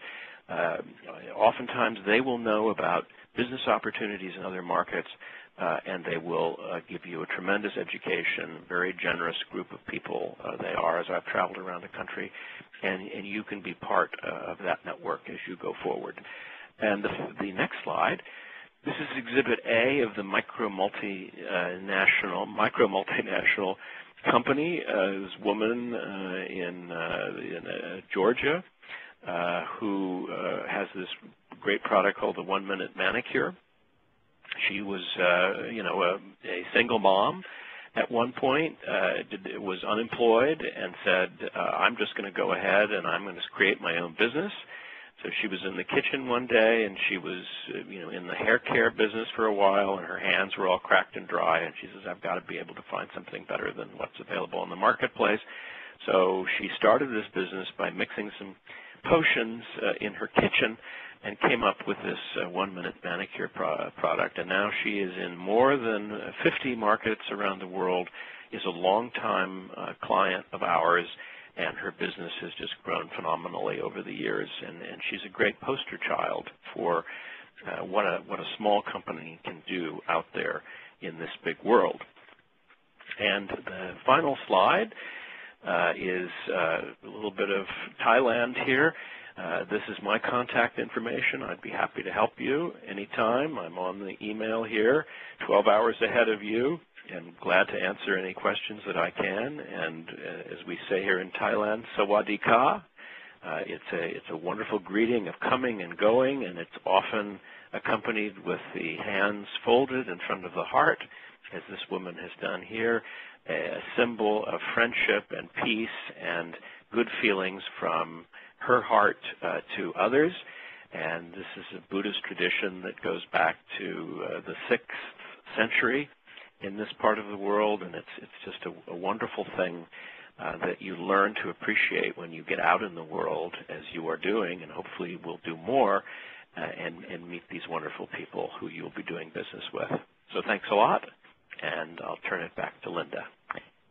Oftentimes they will know about business opportunities in other markets, and they will give you a tremendous education, very generous group of people they are as I've traveled around the country, and you can be part of that network as you go forward. And the next slide, this is Exhibit A of the micro-multinational company. This woman in Georgia who has this great product called the 1-Minute Manicure. She was, a single mom at one point, was unemployed and said, I'm just going to go ahead and I'm going to create my own business. So she was in the kitchen one day, and she was, in the hair care business for a while, and her hands were all cracked and dry, and she says, I've got to be able to find something better than what's available in the marketplace. So she started this business by mixing some potions in her kitchen and came up with this 1-Minute Manicure product. And now she is in more than 50 markets around the world, is a long-time client of ours, and her business has just grown phenomenally over the years. And she's a great poster child for what a small company can do out there in this big world. And the final slide is a little bit of Thailand here. This is my contact information. I'd be happy to help you anytime. I'm on the email here, 12 hours ahead of you. and glad to answer any questions that I can. And as we say here in Thailand, sawadee ka. It's a wonderful greeting of coming and going, and it's often accompanied with the hands folded in front of the heart, as this woman has done here, a symbol of friendship and peace and good feelings from her heart to others. And this is a Buddhist tradition that goes back to the 6th century in this part of the world, and it's just a wonderful thing that you learn to appreciate when you get out in the world, as you are doing, and hopefully will do more, and meet these wonderful people who you'll be doing business with. So thanks a lot, and I'll turn it back to Linda.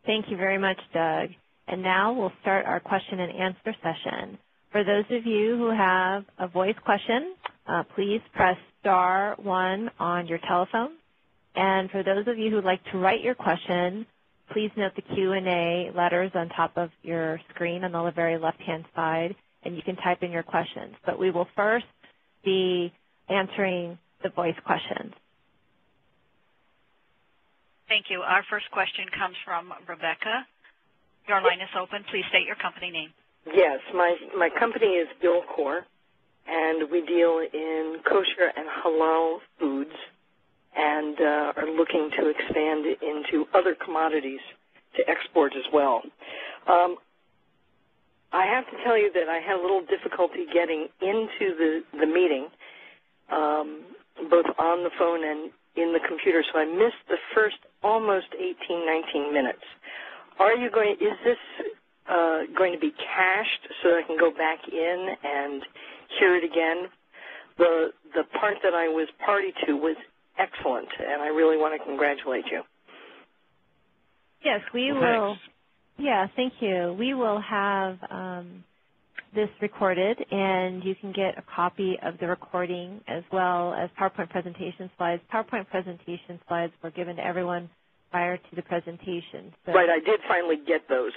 Thank you very much, Doug. And now we'll start our question and answer session. For those of you who have a voice question, please press *1 on your telephone. And for those of you who would like to write your question, please note the Q&A letters on top of your screen on the very left-hand side, and you can type in your questions. But we will first be answering the voice questions. Thank you. Our first question comes from Rebecca. Your line is open. Please state your company name. Yes, my company is Billcore, and we deal in kosher and halal foods, and are looking to expand into other commodities to export as well. I have to tell you that I had a little difficulty getting into the meeting, both on the phone and in the computer, so I missed the first almost 18, 19 minutes. Is this going to be cached so that I can go back in and hear it again? The part that I was party to was excellent, and I really want to congratulate you. Yes, we will. Yeah, thank you. We will have this recorded, and you can get a copy of the recording as well as PowerPoint presentation slides. PowerPoint presentation slides were given to everyone prior to the presentation. So. Right, I did finally get those.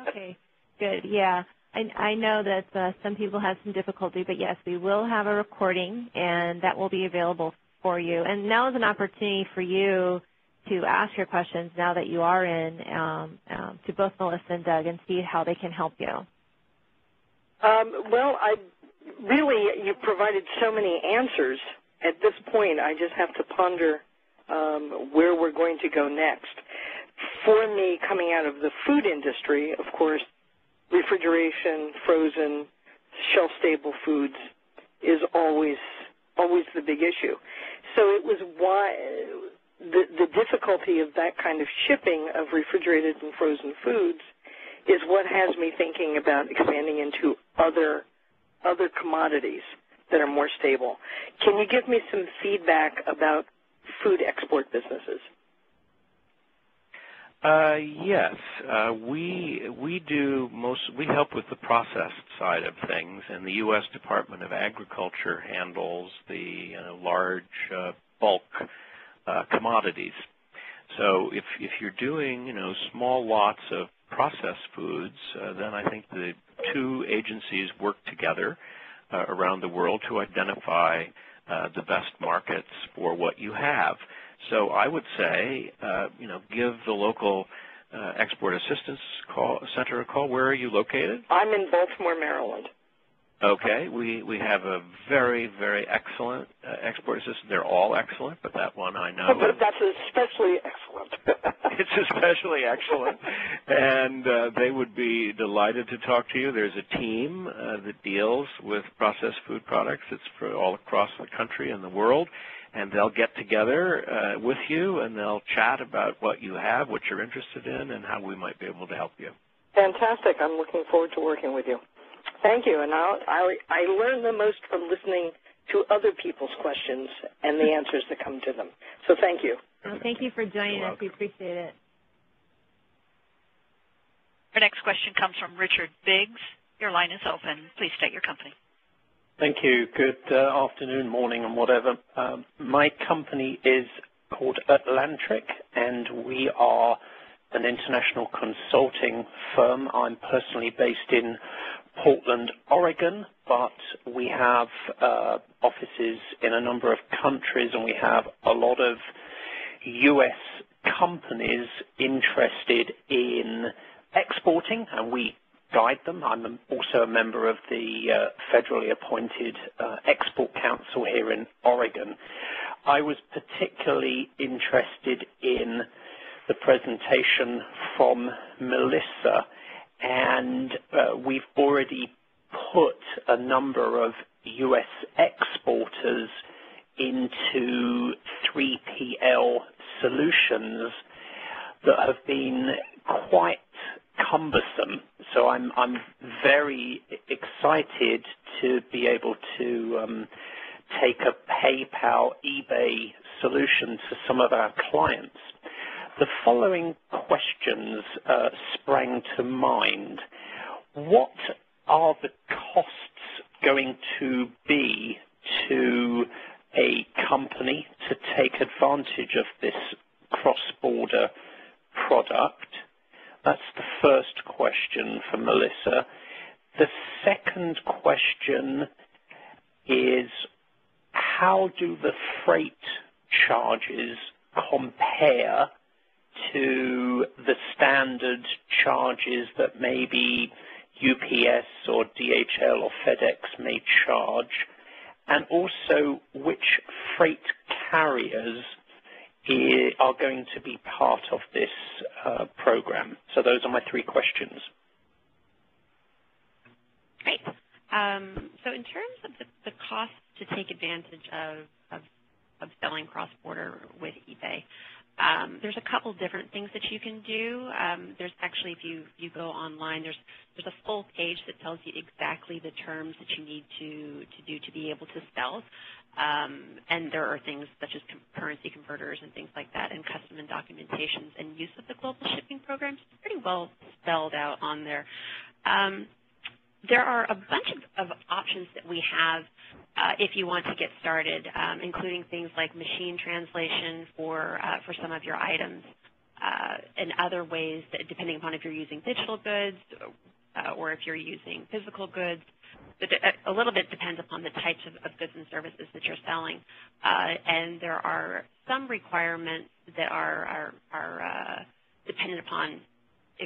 Okay, good. Yeah, I know that some people have some difficulty, but yes, we will have a recording, and that will be available for you. And now is an opportunity for you to ask your questions now that you are in to both Melissa and Doug and see how they can help you. Well, you've provided so many answers. At this point, I just have to ponder where we're going to go next. For me, coming out of the food industry, of course, refrigeration, frozen, shelf-stable foods is always the big issue. So it was why the difficulty of that kind of shipping of refrigerated and frozen foods is what has me thinking about expanding into other commodities that are more stable. Can you give me some feedback about food export businesses? Yes, we help with the processed side of things, and the U.S. Department of Agriculture handles the large bulk commodities. So if you're doing small lots of processed foods, then I think the two agencies work together around the world to identify the best markets for what you have. So I would say, give the local Export Assistance Center a call. Where are you located? I'm in Baltimore, Maryland. Okay. We have a very, very excellent export assistant. They're all excellent, but that one I know. But that's especially excellent. It's especially excellent. And they would be delighted to talk to you. There's a team that deals with processed food products. It's for all across the country and the world. And they'll get together with you, and they'll chat about what you have, what you're interested in, and how we might be able to help you. Fantastic. I'm looking forward to working with you. Thank you. And I learn the most from listening to other people's questions and the answers that come to them. So thank you. Well, thank you for joining us. We appreciate it. Our next question comes from Richard Biggs. Your line is open. Please state your company. Thank you. Good afternoon, morning, and whatever. My company is called Atlantric, and we are an international consulting firm. I'm personally based in Portland, Oregon, but we have offices in a number of countries, and we have a lot of U.S. companies interested in exporting, and we guide them. I'm also a member of the federally appointed Export Council here in Oregon. I was particularly interested in the presentation from Melissa, and we've already put a number of U.S. exporters into 3PL solutions that have been quite cumbersome. So I'm very excited to be able to take a PayPal, eBay solution to some of our clients. The following questions sprang to mind. What are the costs going to be to a company to take advantage of this cross-border product? That's the first question for Melissa. The second question is, how do the freight charges compare to the standard charges that maybe UPS or DHL or FedEx may charge? And also, which freight carriers are going to be part of this program? So those are my three questions. Great. So in terms of the cost to take advantage of selling cross-border with eBay, there's a couple different things that you can do. There's actually, if you go online, there's a full page that tells you exactly the terms that you need to do to be able to sell. And there are things such as currency converters and things like that, and custom and documentations and use of the global shipping programs. It's pretty well spelled out on there. There are a bunch of options that we have if you want to get started, including things like machine translation for some of your items, and other ways that, depending upon if you're using digital goods or if you're using physical goods. A little bit depends upon the types of goods and services that you're selling, and there are some requirements that are dependent upon,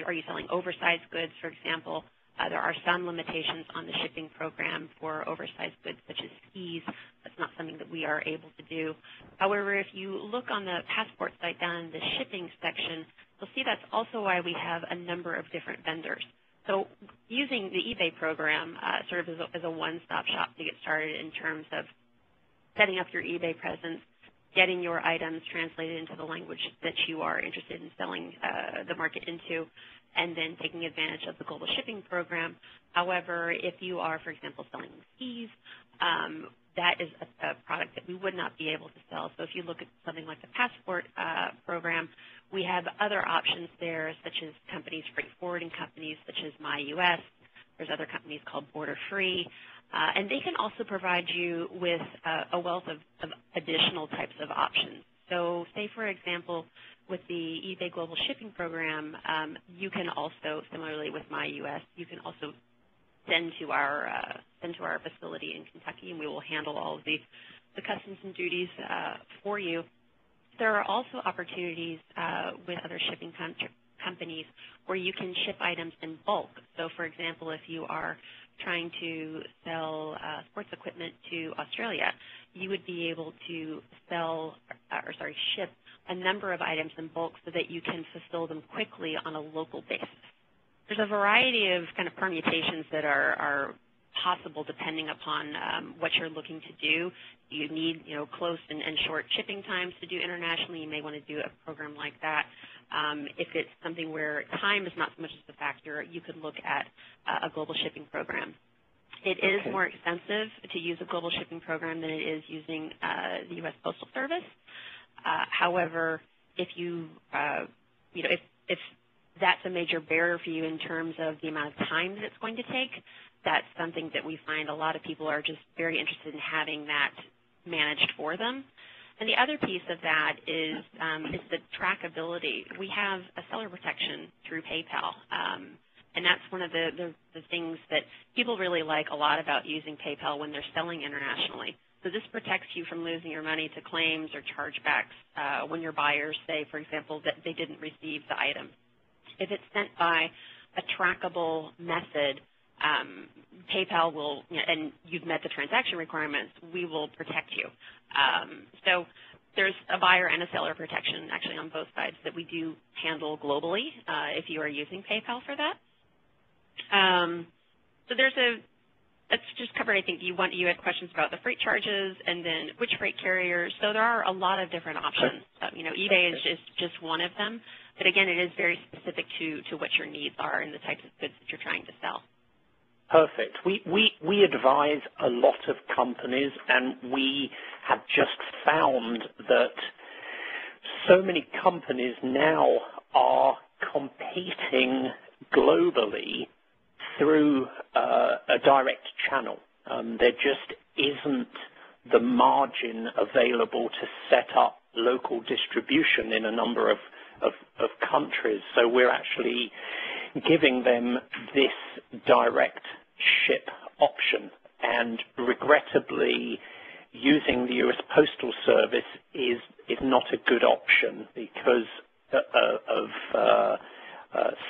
are you selling oversized goods, for example? There are some limitations on the shipping program for oversized goods, such as skis. That's not something that we are able to do. However, if you look on the passport site down in the shipping section, you'll see that's also why we have a number of different vendors. So using the eBay program sort of as a one-stop shop to get started in terms of setting up your eBay presence, getting your items translated into the language that you are interested in selling the market into, and then taking advantage of the global shipping program. However, if you are, for example, selling skis, that is a product that we would not be able to sell. So if you look at something like the passport program, we have other options there, such as companies, freight forwarding companies, such as MyUS. There's other companies called Border Free. And they can also provide you with a wealth of additional types of options. So say, for example, with the eBay Global Shipping Program, you can also, similarly with MyUS, you can also send to our facility in Kentucky, and we will handle all of the customs and duties for you. There are also opportunities with other shipping companies where you can ship items in bulk. So, for example, if you are trying to sell sports equipment to Australia, you would be able to ship a number of items in bulk so that you can fulfill them quickly on a local basis. There's a variety of kind of permutations that are possible depending upon what you're looking to do. You need, close and short shipping times to do internationally. You may want to do a program like that. If it's something where time is not so much as a factor, you could look at a global shipping program. It is more expensive to use a global shipping program than it is using the U.S. Postal Service. However, if you, if that's a major barrier for you in terms of the amount of time that it's going to take, that's something that we find a lot of people are just very interested in having that managed for them. And the other piece of that is the trackability. We have a seller protection through PayPal, and that's one of the things that people really like a lot about using PayPal when they're selling internationally. So this protects you from losing your money to claims or chargebacks when your buyers say, for example, that they didn't receive the item. If it's sent by a trackable method, PayPal will, and you've met the transaction requirements, we will protect you. So there's a buyer and a seller protection actually on both sides that we do handle globally if you are using PayPal for that. So that's just covered. I think you had questions about the freight charges and then which freight carriers. So there are a lot of different options. eBay is just one of them. But again, it is very specific to what your needs are and the types of goods that you're trying to sell. Perfect. We advise a lot of companies, and we have just found that so many companies now are competing globally through a direct channel. There just isn't the margin available to set up local distribution in a number of countries. So we're actually giving them this direct ship option. And regrettably, using the U.S. Postal Service is not a good option because of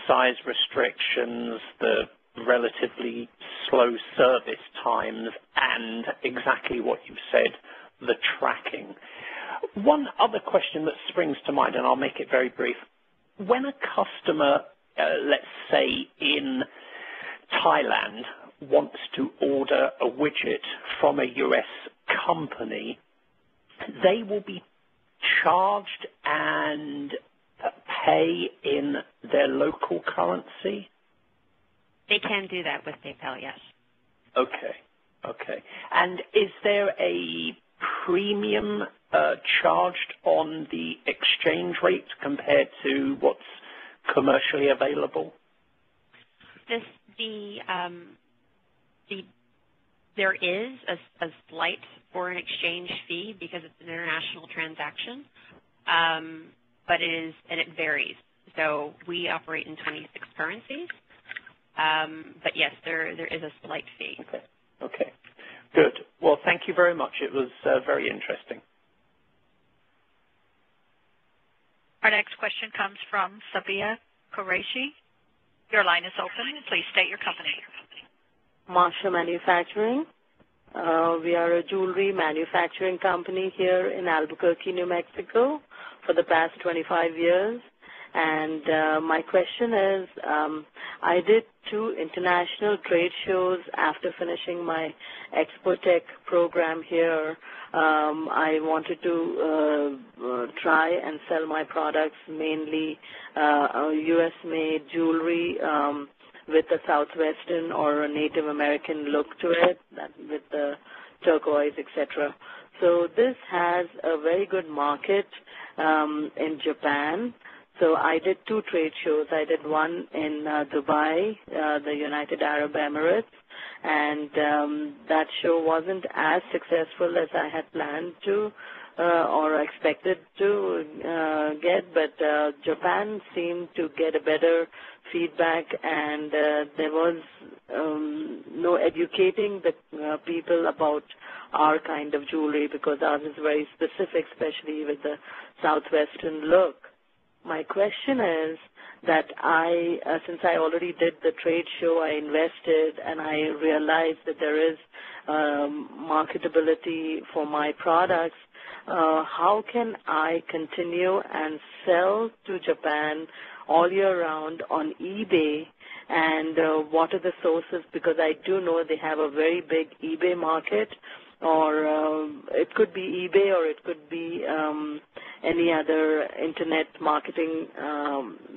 size restrictions, the relatively slow service times, and exactly what you've said, the tracking. One other question that springs to mind, and I'll make it very brief. When a customer, let's say in Thailand, wants to order a widget from a U.S. company, they will be charged and pay in their local currency? They can do that with PayPal, yes. Okay. And is there a premium charged on the exchange rate compared to what's commercially available? There is a slight foreign exchange fee because it's an international transaction, but it varies. So we operate in 26 currencies, but yes, there is a slight fee. Okay. Good. Well, thank you very much. It was very interesting. Our next question comes from Sabia Qureshi. Your line is open. Please state your company. Marshall Manufacturing. We are a jewelry manufacturing company here in Albuquerque, New Mexico for the past 25 years. And my question is, I did 2 international trade shows after finishing my ExpoTech program here. I wanted to try and sell my products, mainly U.S.-made jewelry with a Southwestern or a Native American look to it, with the turquoise, etc. So this has a very good market in Japan. So I did 2 trade shows. I did one in Dubai, the United Arab Emirates, and that show wasn't as successful as I had planned to or expected to get, but Japan seemed to get a better feedback, and there was no educating the people about our kind of jewelry because ours is very specific, especially with the Southwestern look. My question is that since I already did the trade show, I invested and I realized that there is marketability for my products. How can I continue and sell to Japan all year round on eBay, and what are the sources? Because I do know they have a very big eBay market, or it could be eBay, or it could be any other internet marketing,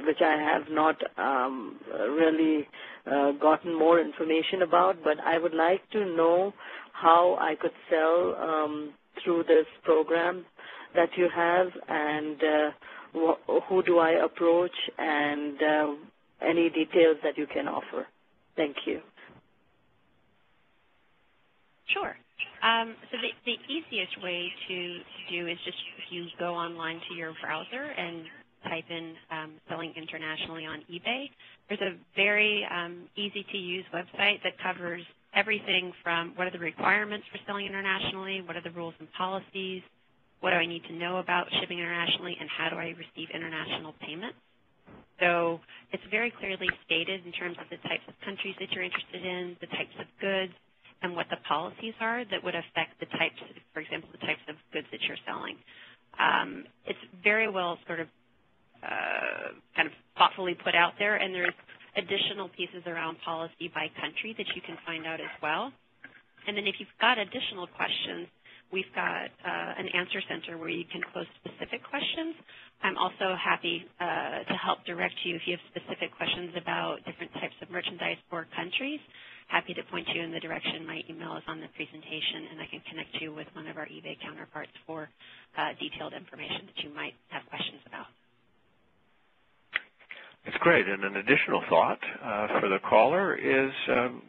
which I have not really gotten more information about, but I would like to know how I could sell through this program that you have, and who do I approach, and any details that you can offer. Thank you. Sure. So the easiest way to do is just if you go online to your browser and type in selling internationally on eBay. There's a very easy-to-use website that covers everything from what are the requirements for selling internationally, what are the rules and policies, what do I need to know about shipping internationally, and how do I receive international payments. So it's very clearly stated in terms of the types of countries that you're interested in, the types of goods, and what the policies are that would affect the types, for example, the types of goods that you're selling. It's very well sort of kind of thoughtfully put out there, and there's additional pieces around policy by country that you can find out as well. And then if you've got additional questions, we've got an answer center where you can pose specific questions. I'm also happy to help direct you if you have specific questions about different types of merchandise or countries. Happy to point you in the direction. My email is on the presentation, and I can connect you with one of our eBay counterparts for detailed information that you might have questions about. It's great. And an additional thought for the caller is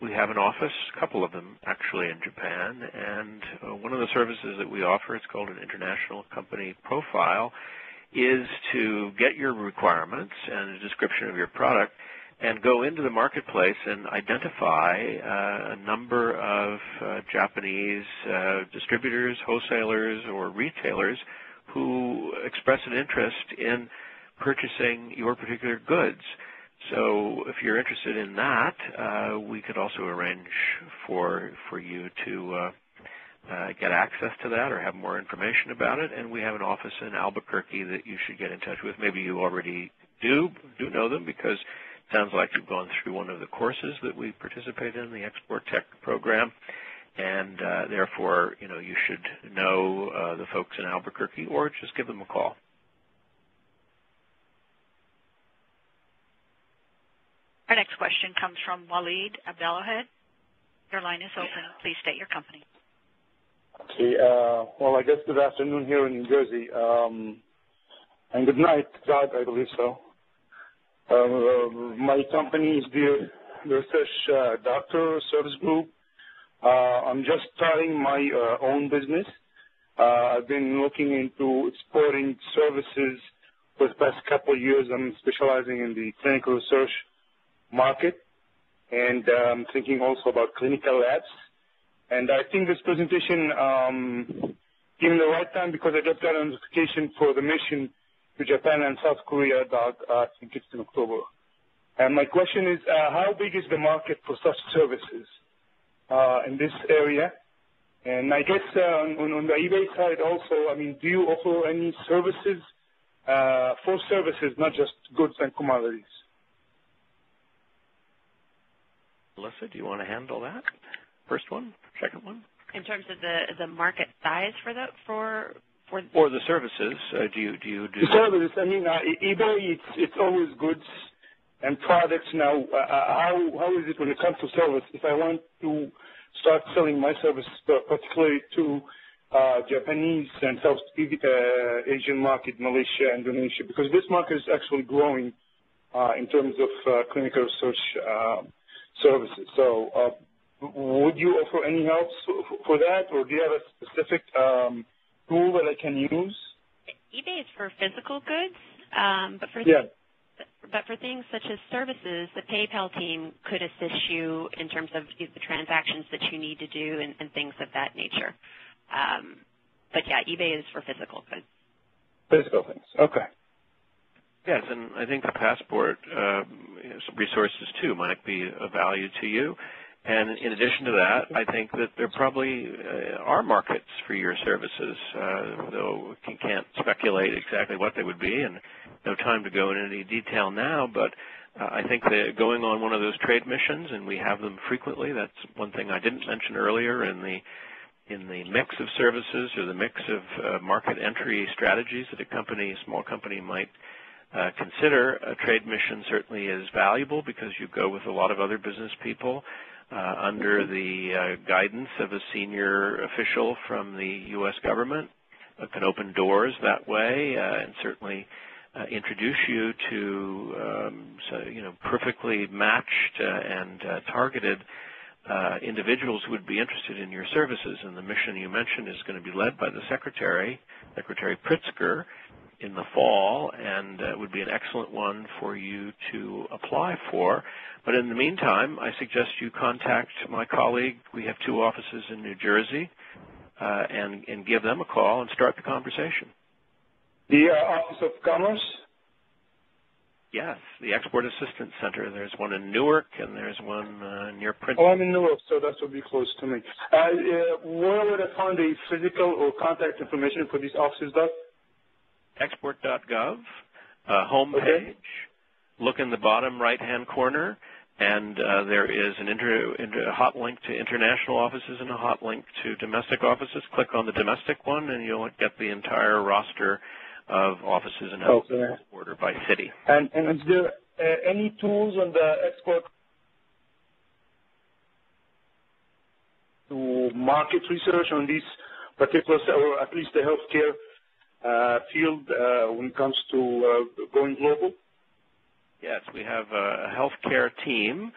we have an office, a couple of them actually in Japan, and one of the services that we offer, it's called an International Company Profile, is to get your requirements and a description of your product and go into the marketplace and identify a number of Japanese distributors, wholesalers, or retailers who express an interest in purchasing your particular goods. So if you're interested in that, we could also arrange for you to get access to that or have more information about it. And we have an office in Albuquerque that you should get in touch with. Maybe you already do know them because it sounds like you've gone through one of the courses that we participate in, the Export Tech program. And therefore, you should know the folks in Albuquerque, or just give them a call. Our next question comes from Waleed Abdelwahed. Your line is open. Please state your company. Okay. Well, I guess good afternoon here in New Jersey. And good night, Doug, I believe so. My company is the Research Doctor Service Group. I'm just starting my own business. I've been looking into exporting services for the past couple of years. I'm specializing in the clinical research market, and I'm thinking also about clinical labs. And I think this presentation came in the right time because I just got a notification for the mission to Japan and South Korea, I think it's in October. And my question is, how big is the market for such services in this area? And I guess on the eBay side also, I mean, do you offer any services for services, not just goods and commodities? Melissa, do you want to handle that? First one, second one? In terms of the market size for or the services, do you do the services? I mean, eBay, it's always goods and products. Now, how is it when it comes to service? If I want to start selling my service, particularly to Japanese and South Asian market, Malaysia, Indonesia, because this market is actually growing in terms of clinical research services. So would you offer any help for that, or do you have a specific tool that I can use? eBay is for physical goods, but for things such as services, the PayPal team could assist you in terms of the transactions that you need to do and things of that nature. But yeah, eBay is for physical goods. Physical things, okay. Yes, and I think the passport resources, too, might be of value to you. And in addition to that, I think that there probably are markets for your services, though you can't speculate exactly what they would be, and no time to go into any detail now. But I think that going on one of those trade missions, and we have them frequently, that's one thing I didn't mention earlier in the mix of services or the mix of market entry strategies that a small company might consider. A trade mission certainly is valuable because you go with a lot of other business people under the guidance of a senior official from the U.S. government. It can open doors that way and certainly introduce you to perfectly matched and targeted individuals who would be interested in your services. And the mission you mentioned is going to be led by the Secretary Pritzker. in the fall, and it would be an excellent one for you to apply for. But in the meantime, I suggest you contact my colleague. We have 2 offices in New Jersey, and give them a call and start the conversation. The Office of Commerce? Yes, the Export Assistance Center. There's one in Newark, and there's one near Princeton. Oh, I'm in Newark, so that will be close to me. Where would I find the physical or contact information for these offices, Doug? Export.gov, homepage. Okay. Look in the bottom right-hand corner, and there is a hot link to international offices and a hot link to domestic offices. Click on the domestic one, and you'll get the entire roster of offices and houses ordered by city. And is there any tools on the export to market research on these particular, or at least the healthcare field when it comes to going global? Yes, we have a healthcare team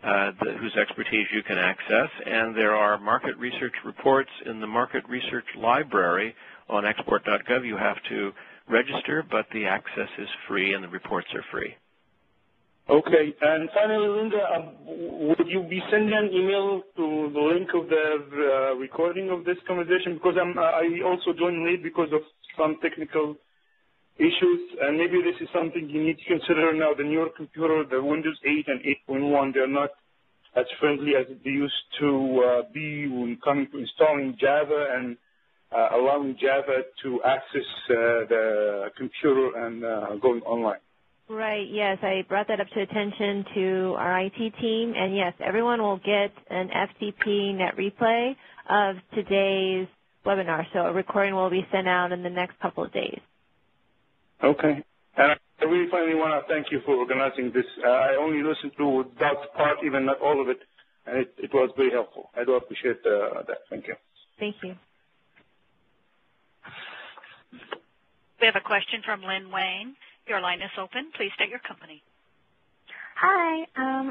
whose expertise you can access, and there are market research reports in the market research library on export.gov. You have to register, but the access is free and the reports are free. Okay, and finally, Linda, would you be sending an email to the link of the recording of this conversation? Because I also joined late because of some technical issues, and maybe this is something you need to consider now. The newer computer, the Windows 8 and 8.1, they're not as friendly as they used to be when coming to installing Java and allowing Java to access the computer and going online. Right, yes, I brought that up to attention to our IT team, and yes, everyone will get an FTP net replay of today's webinar, so a recording will be sent out in the next couple of days. Okay, and I really finally want to thank you for organizing this. I only listened to Doug's part, even not all of it, and it was very helpful. I do appreciate that. Thank you. Thank you. We have a question from Lynn Wayne. Your line is open. Please state your company. Hi,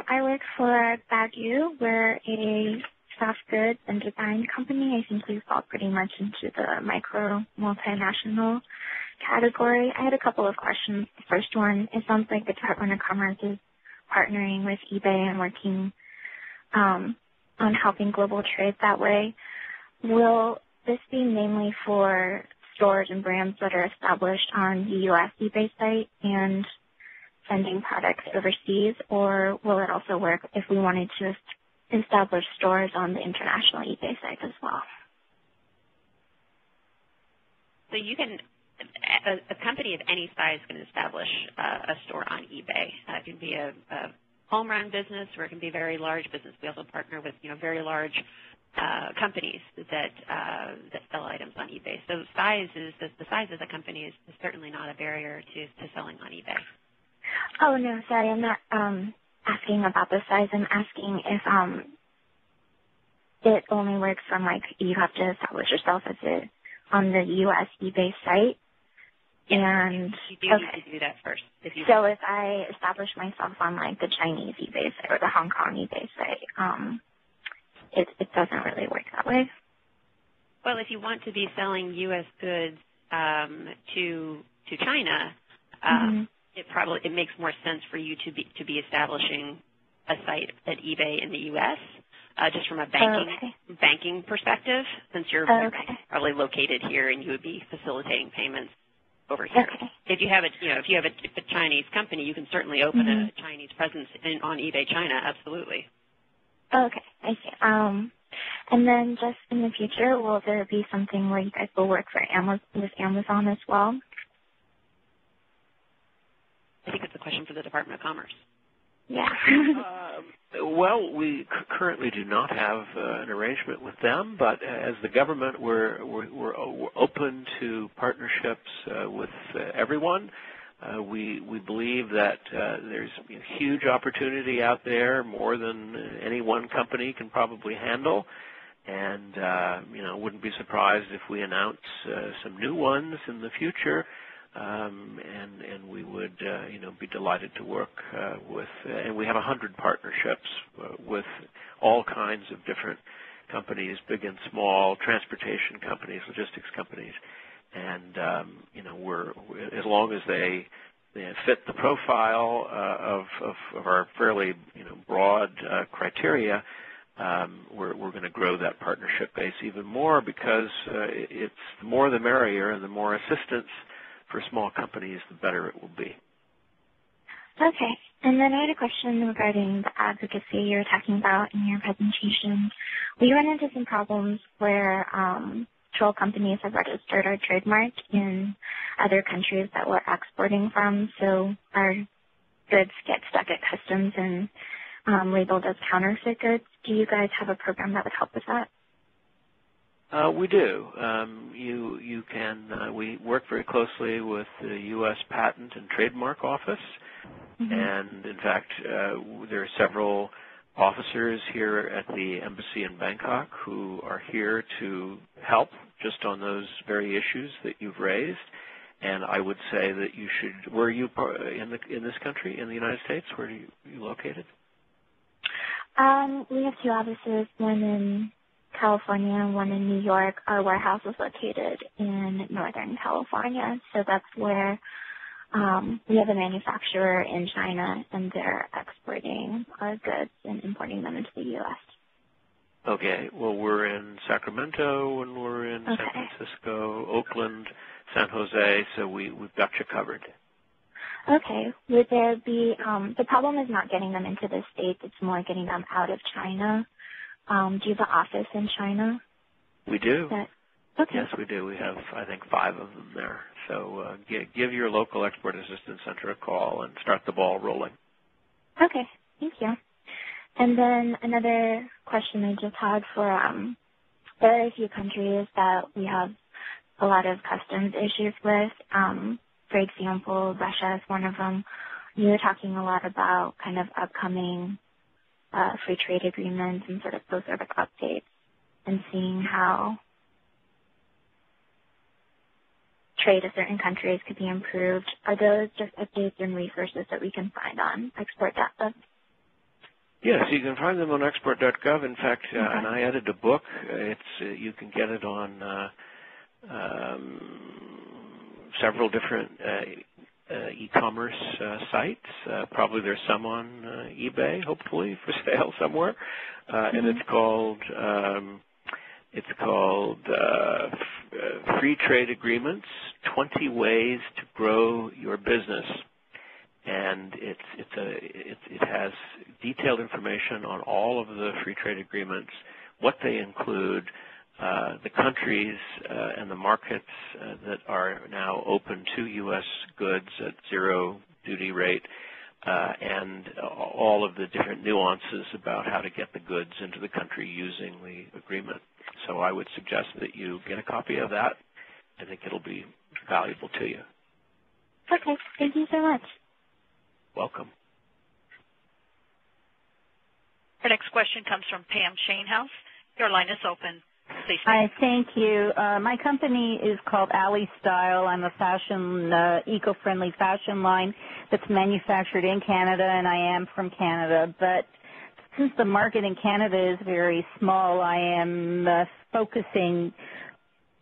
I work for Baguette. We're a soft goods and design company. I think we fall pretty much into the micro multinational category. I had a couple of questions. The first one, it sounds like the Department of Commerce is partnering with eBay and working on helping global trade that way. Will this be mainly for stores and brands that are established on the U.S. eBay site and sending products overseas, or will it also work if we wanted to establish stores on the international eBay site as well? So you can, a company of any size can establish a store on eBay. It can be a home run business, or it can be a very large business. We also partner with very large companies that sell items on eBay. So the size of the company is certainly not a barrier to selling on eBay. Oh, no, sorry, I'm not asking about the size. I'm asking if it only works from, you have to establish yourself as on the U.S. eBay site. And you do need to do that first. If I establish myself on, the Chinese eBay site or the Hong Kong eBay site, it doesn't really work that way. Well, if you want to be selling U.S. goods to China, it makes more sense for you to be establishing a site at eBay in the U.S. Just from a banking perspective, since you're probably located here and you would be facilitating payments over here. Okay. If you have a Chinese company, you can certainly open a Chinese presence on eBay China. Absolutely. Okay, I see. And then just in the future, will there be something where you guys will work for with Amazon as well? I think it's a question for the Department of Commerce. Yeah. Well, we currently do not have an arrangement with them, but as the government, we're open to partnerships with everyone. We believe that there's huge opportunity out there, more than any one company can probably handle, and wouldn't be surprised if we announce some new ones in the future, and we would be delighted to work with. And we have 100 partnerships with all kinds of different companies, big and small, transportation companies, logistics companies. and we're as long as they fit the profile of our fairly broad criteria, we're going to grow that partnership base even more because it's the more the merrier, and the more assistance for small companies, the better it will be. Okay. And then I had a question regarding the advocacy you were talking about in your presentation. We run into some problems where troll companies have registered our trademark in other countries that we're exporting from, so our goods get stuck at customs and labeled as counterfeit goods. Do you guys have a program that would help with that? We do. You can. We work very closely with the U.S. Patent and Trademark Office, and in fact, there are several officers here at the embassy in Bangkok who are here to help just on those very issues that you've raised. And I would say that you should. Where are you in this country, in the United States? Where are you located? We have two offices, one in California and one in New York. Our warehouse is located in Northern California, so that's where we have a manufacturer in China, and they're exporting our goods and importing them into the U.S. Okay. Well, we're in Sacramento, and we're in San Francisco, Oakland, San Jose, so we've got you covered. Okay. Would there be, the problem is not getting them into the States, it's more getting them out of China. Do you have an office in China? We do. Okay. Yes, we do. We have, I think, 5 of them there. So give your local export assistance center a call and start the ball rolling. Okay. Thank you. And then another question I just had for, there are a few countries that we have a lot of customs issues with. For example, Russia is one of them. You were talking a lot about kind of upcoming free trade agreements and sort of those sort of updates and seeing how trade of certain countries could be improved. Are those just updates and resources that we can find on export.gov? Yes, you can find them on export.gov. In fact, and I added a book. You can get it on several different e-commerce sites. Probably there's some on eBay, hopefully, for sale somewhere. And it's called Free Trade Agreements: 20 Ways to Grow Your Business. And it has detailed information on all of the free trade agreements, what they include, the countries and the markets that are now open to U.S. goods at 0 duty rate, and all of the different nuances about how to get the goods into the country using the agreement. So I would suggest that you get a copy of that. I think it'll be valuable to you. Okay. Thank you so much. Welcome. Our next question comes from Pam Shanehouse. Your line is open. Please. Hi, thank you. My company is called Alley Style. I'm a fashion, eco-friendly fashion line that's manufactured in Canada, and I am from Canada. But since the market in Canada is very small, I am focusing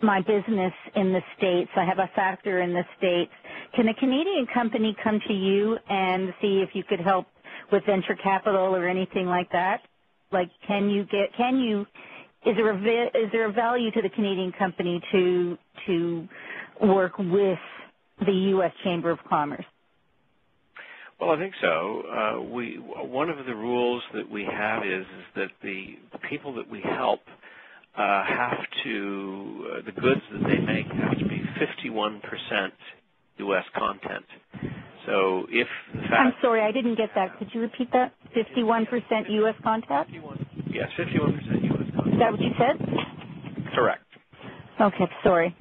my business in the States. I have a factory in the States. Can a Canadian company come to you and see if you could help with venture capital or anything like that? Like, is there a value to the Canadian company to work with the U.S. Chamber of Commerce? Well, I think so. One of the rules that we have is that the people that we help the goods that they make have to be 51% U.S. content. So if the fact... I'm sorry, I didn't get that. Could you repeat that? 51% U.S. content? Yes, 51% U.S. content. Is that what you said? Correct. Okay, sorry.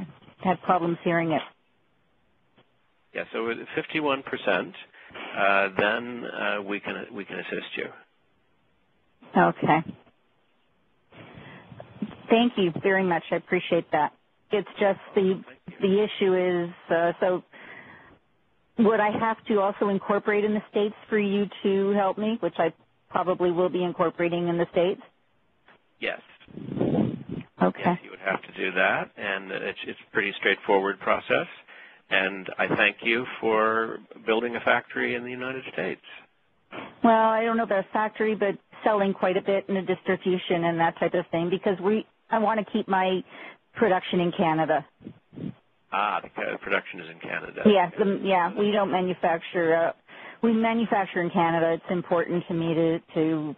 I had problems hearing it. Yeah, so at 51%, then we can assist you. Okay. Thank you very much. I appreciate that. It's just the issue is, so would I have to also incorporate in the States for you to help me, which I probably will be incorporating in the States? Yes. Okay. Yes, you would have to do that, and it's a pretty straightforward process. And I thank you for building a factory in the United States. Well, I don't know about a factory, but selling quite a bit in the distribution and that type of thing, because I want to keep my production in Canada. Ah, the production is in Canada. Yeah, we don't manufacture. We manufacture in Canada. It's important to me to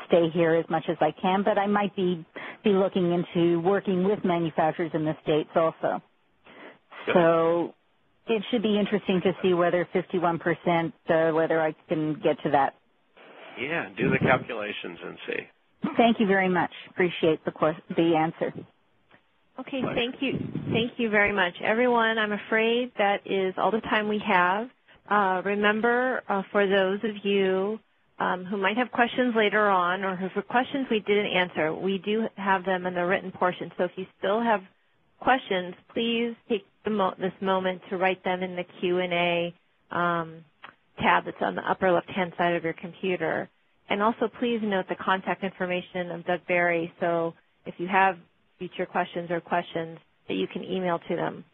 stay here as much as I can, but I might be looking into working with manufacturers in the States also. Good. So it should be interesting to see whether 51%, whether I can get to that. Yeah, do the calculations and see. Thank you very much. Appreciate the answer. Okay, thank you. Thank you very much. Everyone, I'm afraid that is all the time we have. Remember, for those of you who might have questions later on, or for questions we didn't answer, we do have them in the written portion. So if you still have questions, please take this moment to write them in the Q&A tab that's on the upper left-hand side of your computer. And also please note the contact information of Doug Barry, so if you have future questions or questions that you can email to them.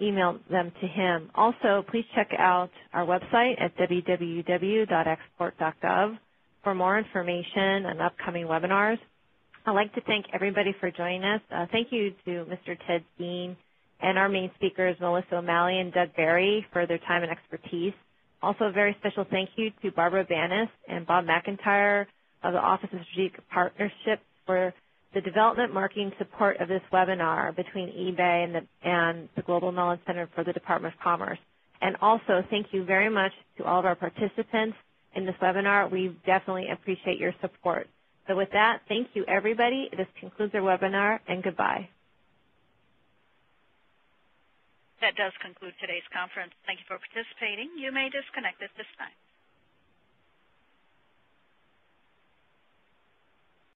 Email them to him. Also, please check out our website at www.export.gov for more information and upcoming webinars. I'd like to thank everybody for joining us. Thank you to Mr. Ted Dean and our main speakers, Melissa O'Malley and Doug Barry, for their time and expertise. Also, a very special thank you to Barbara Bannis and Bob McIntyre of the Office of Strategic Partnership for the development marketing support of this webinar between eBay and the Global Knowledge Center for the Department of Commerce. And also, thank you very much to all of our participants in this webinar. We definitely appreciate your support. So with that, thank you, everybody. This concludes our webinar, and goodbye. That does conclude today's conference. Thank you for participating. You may disconnect at this time.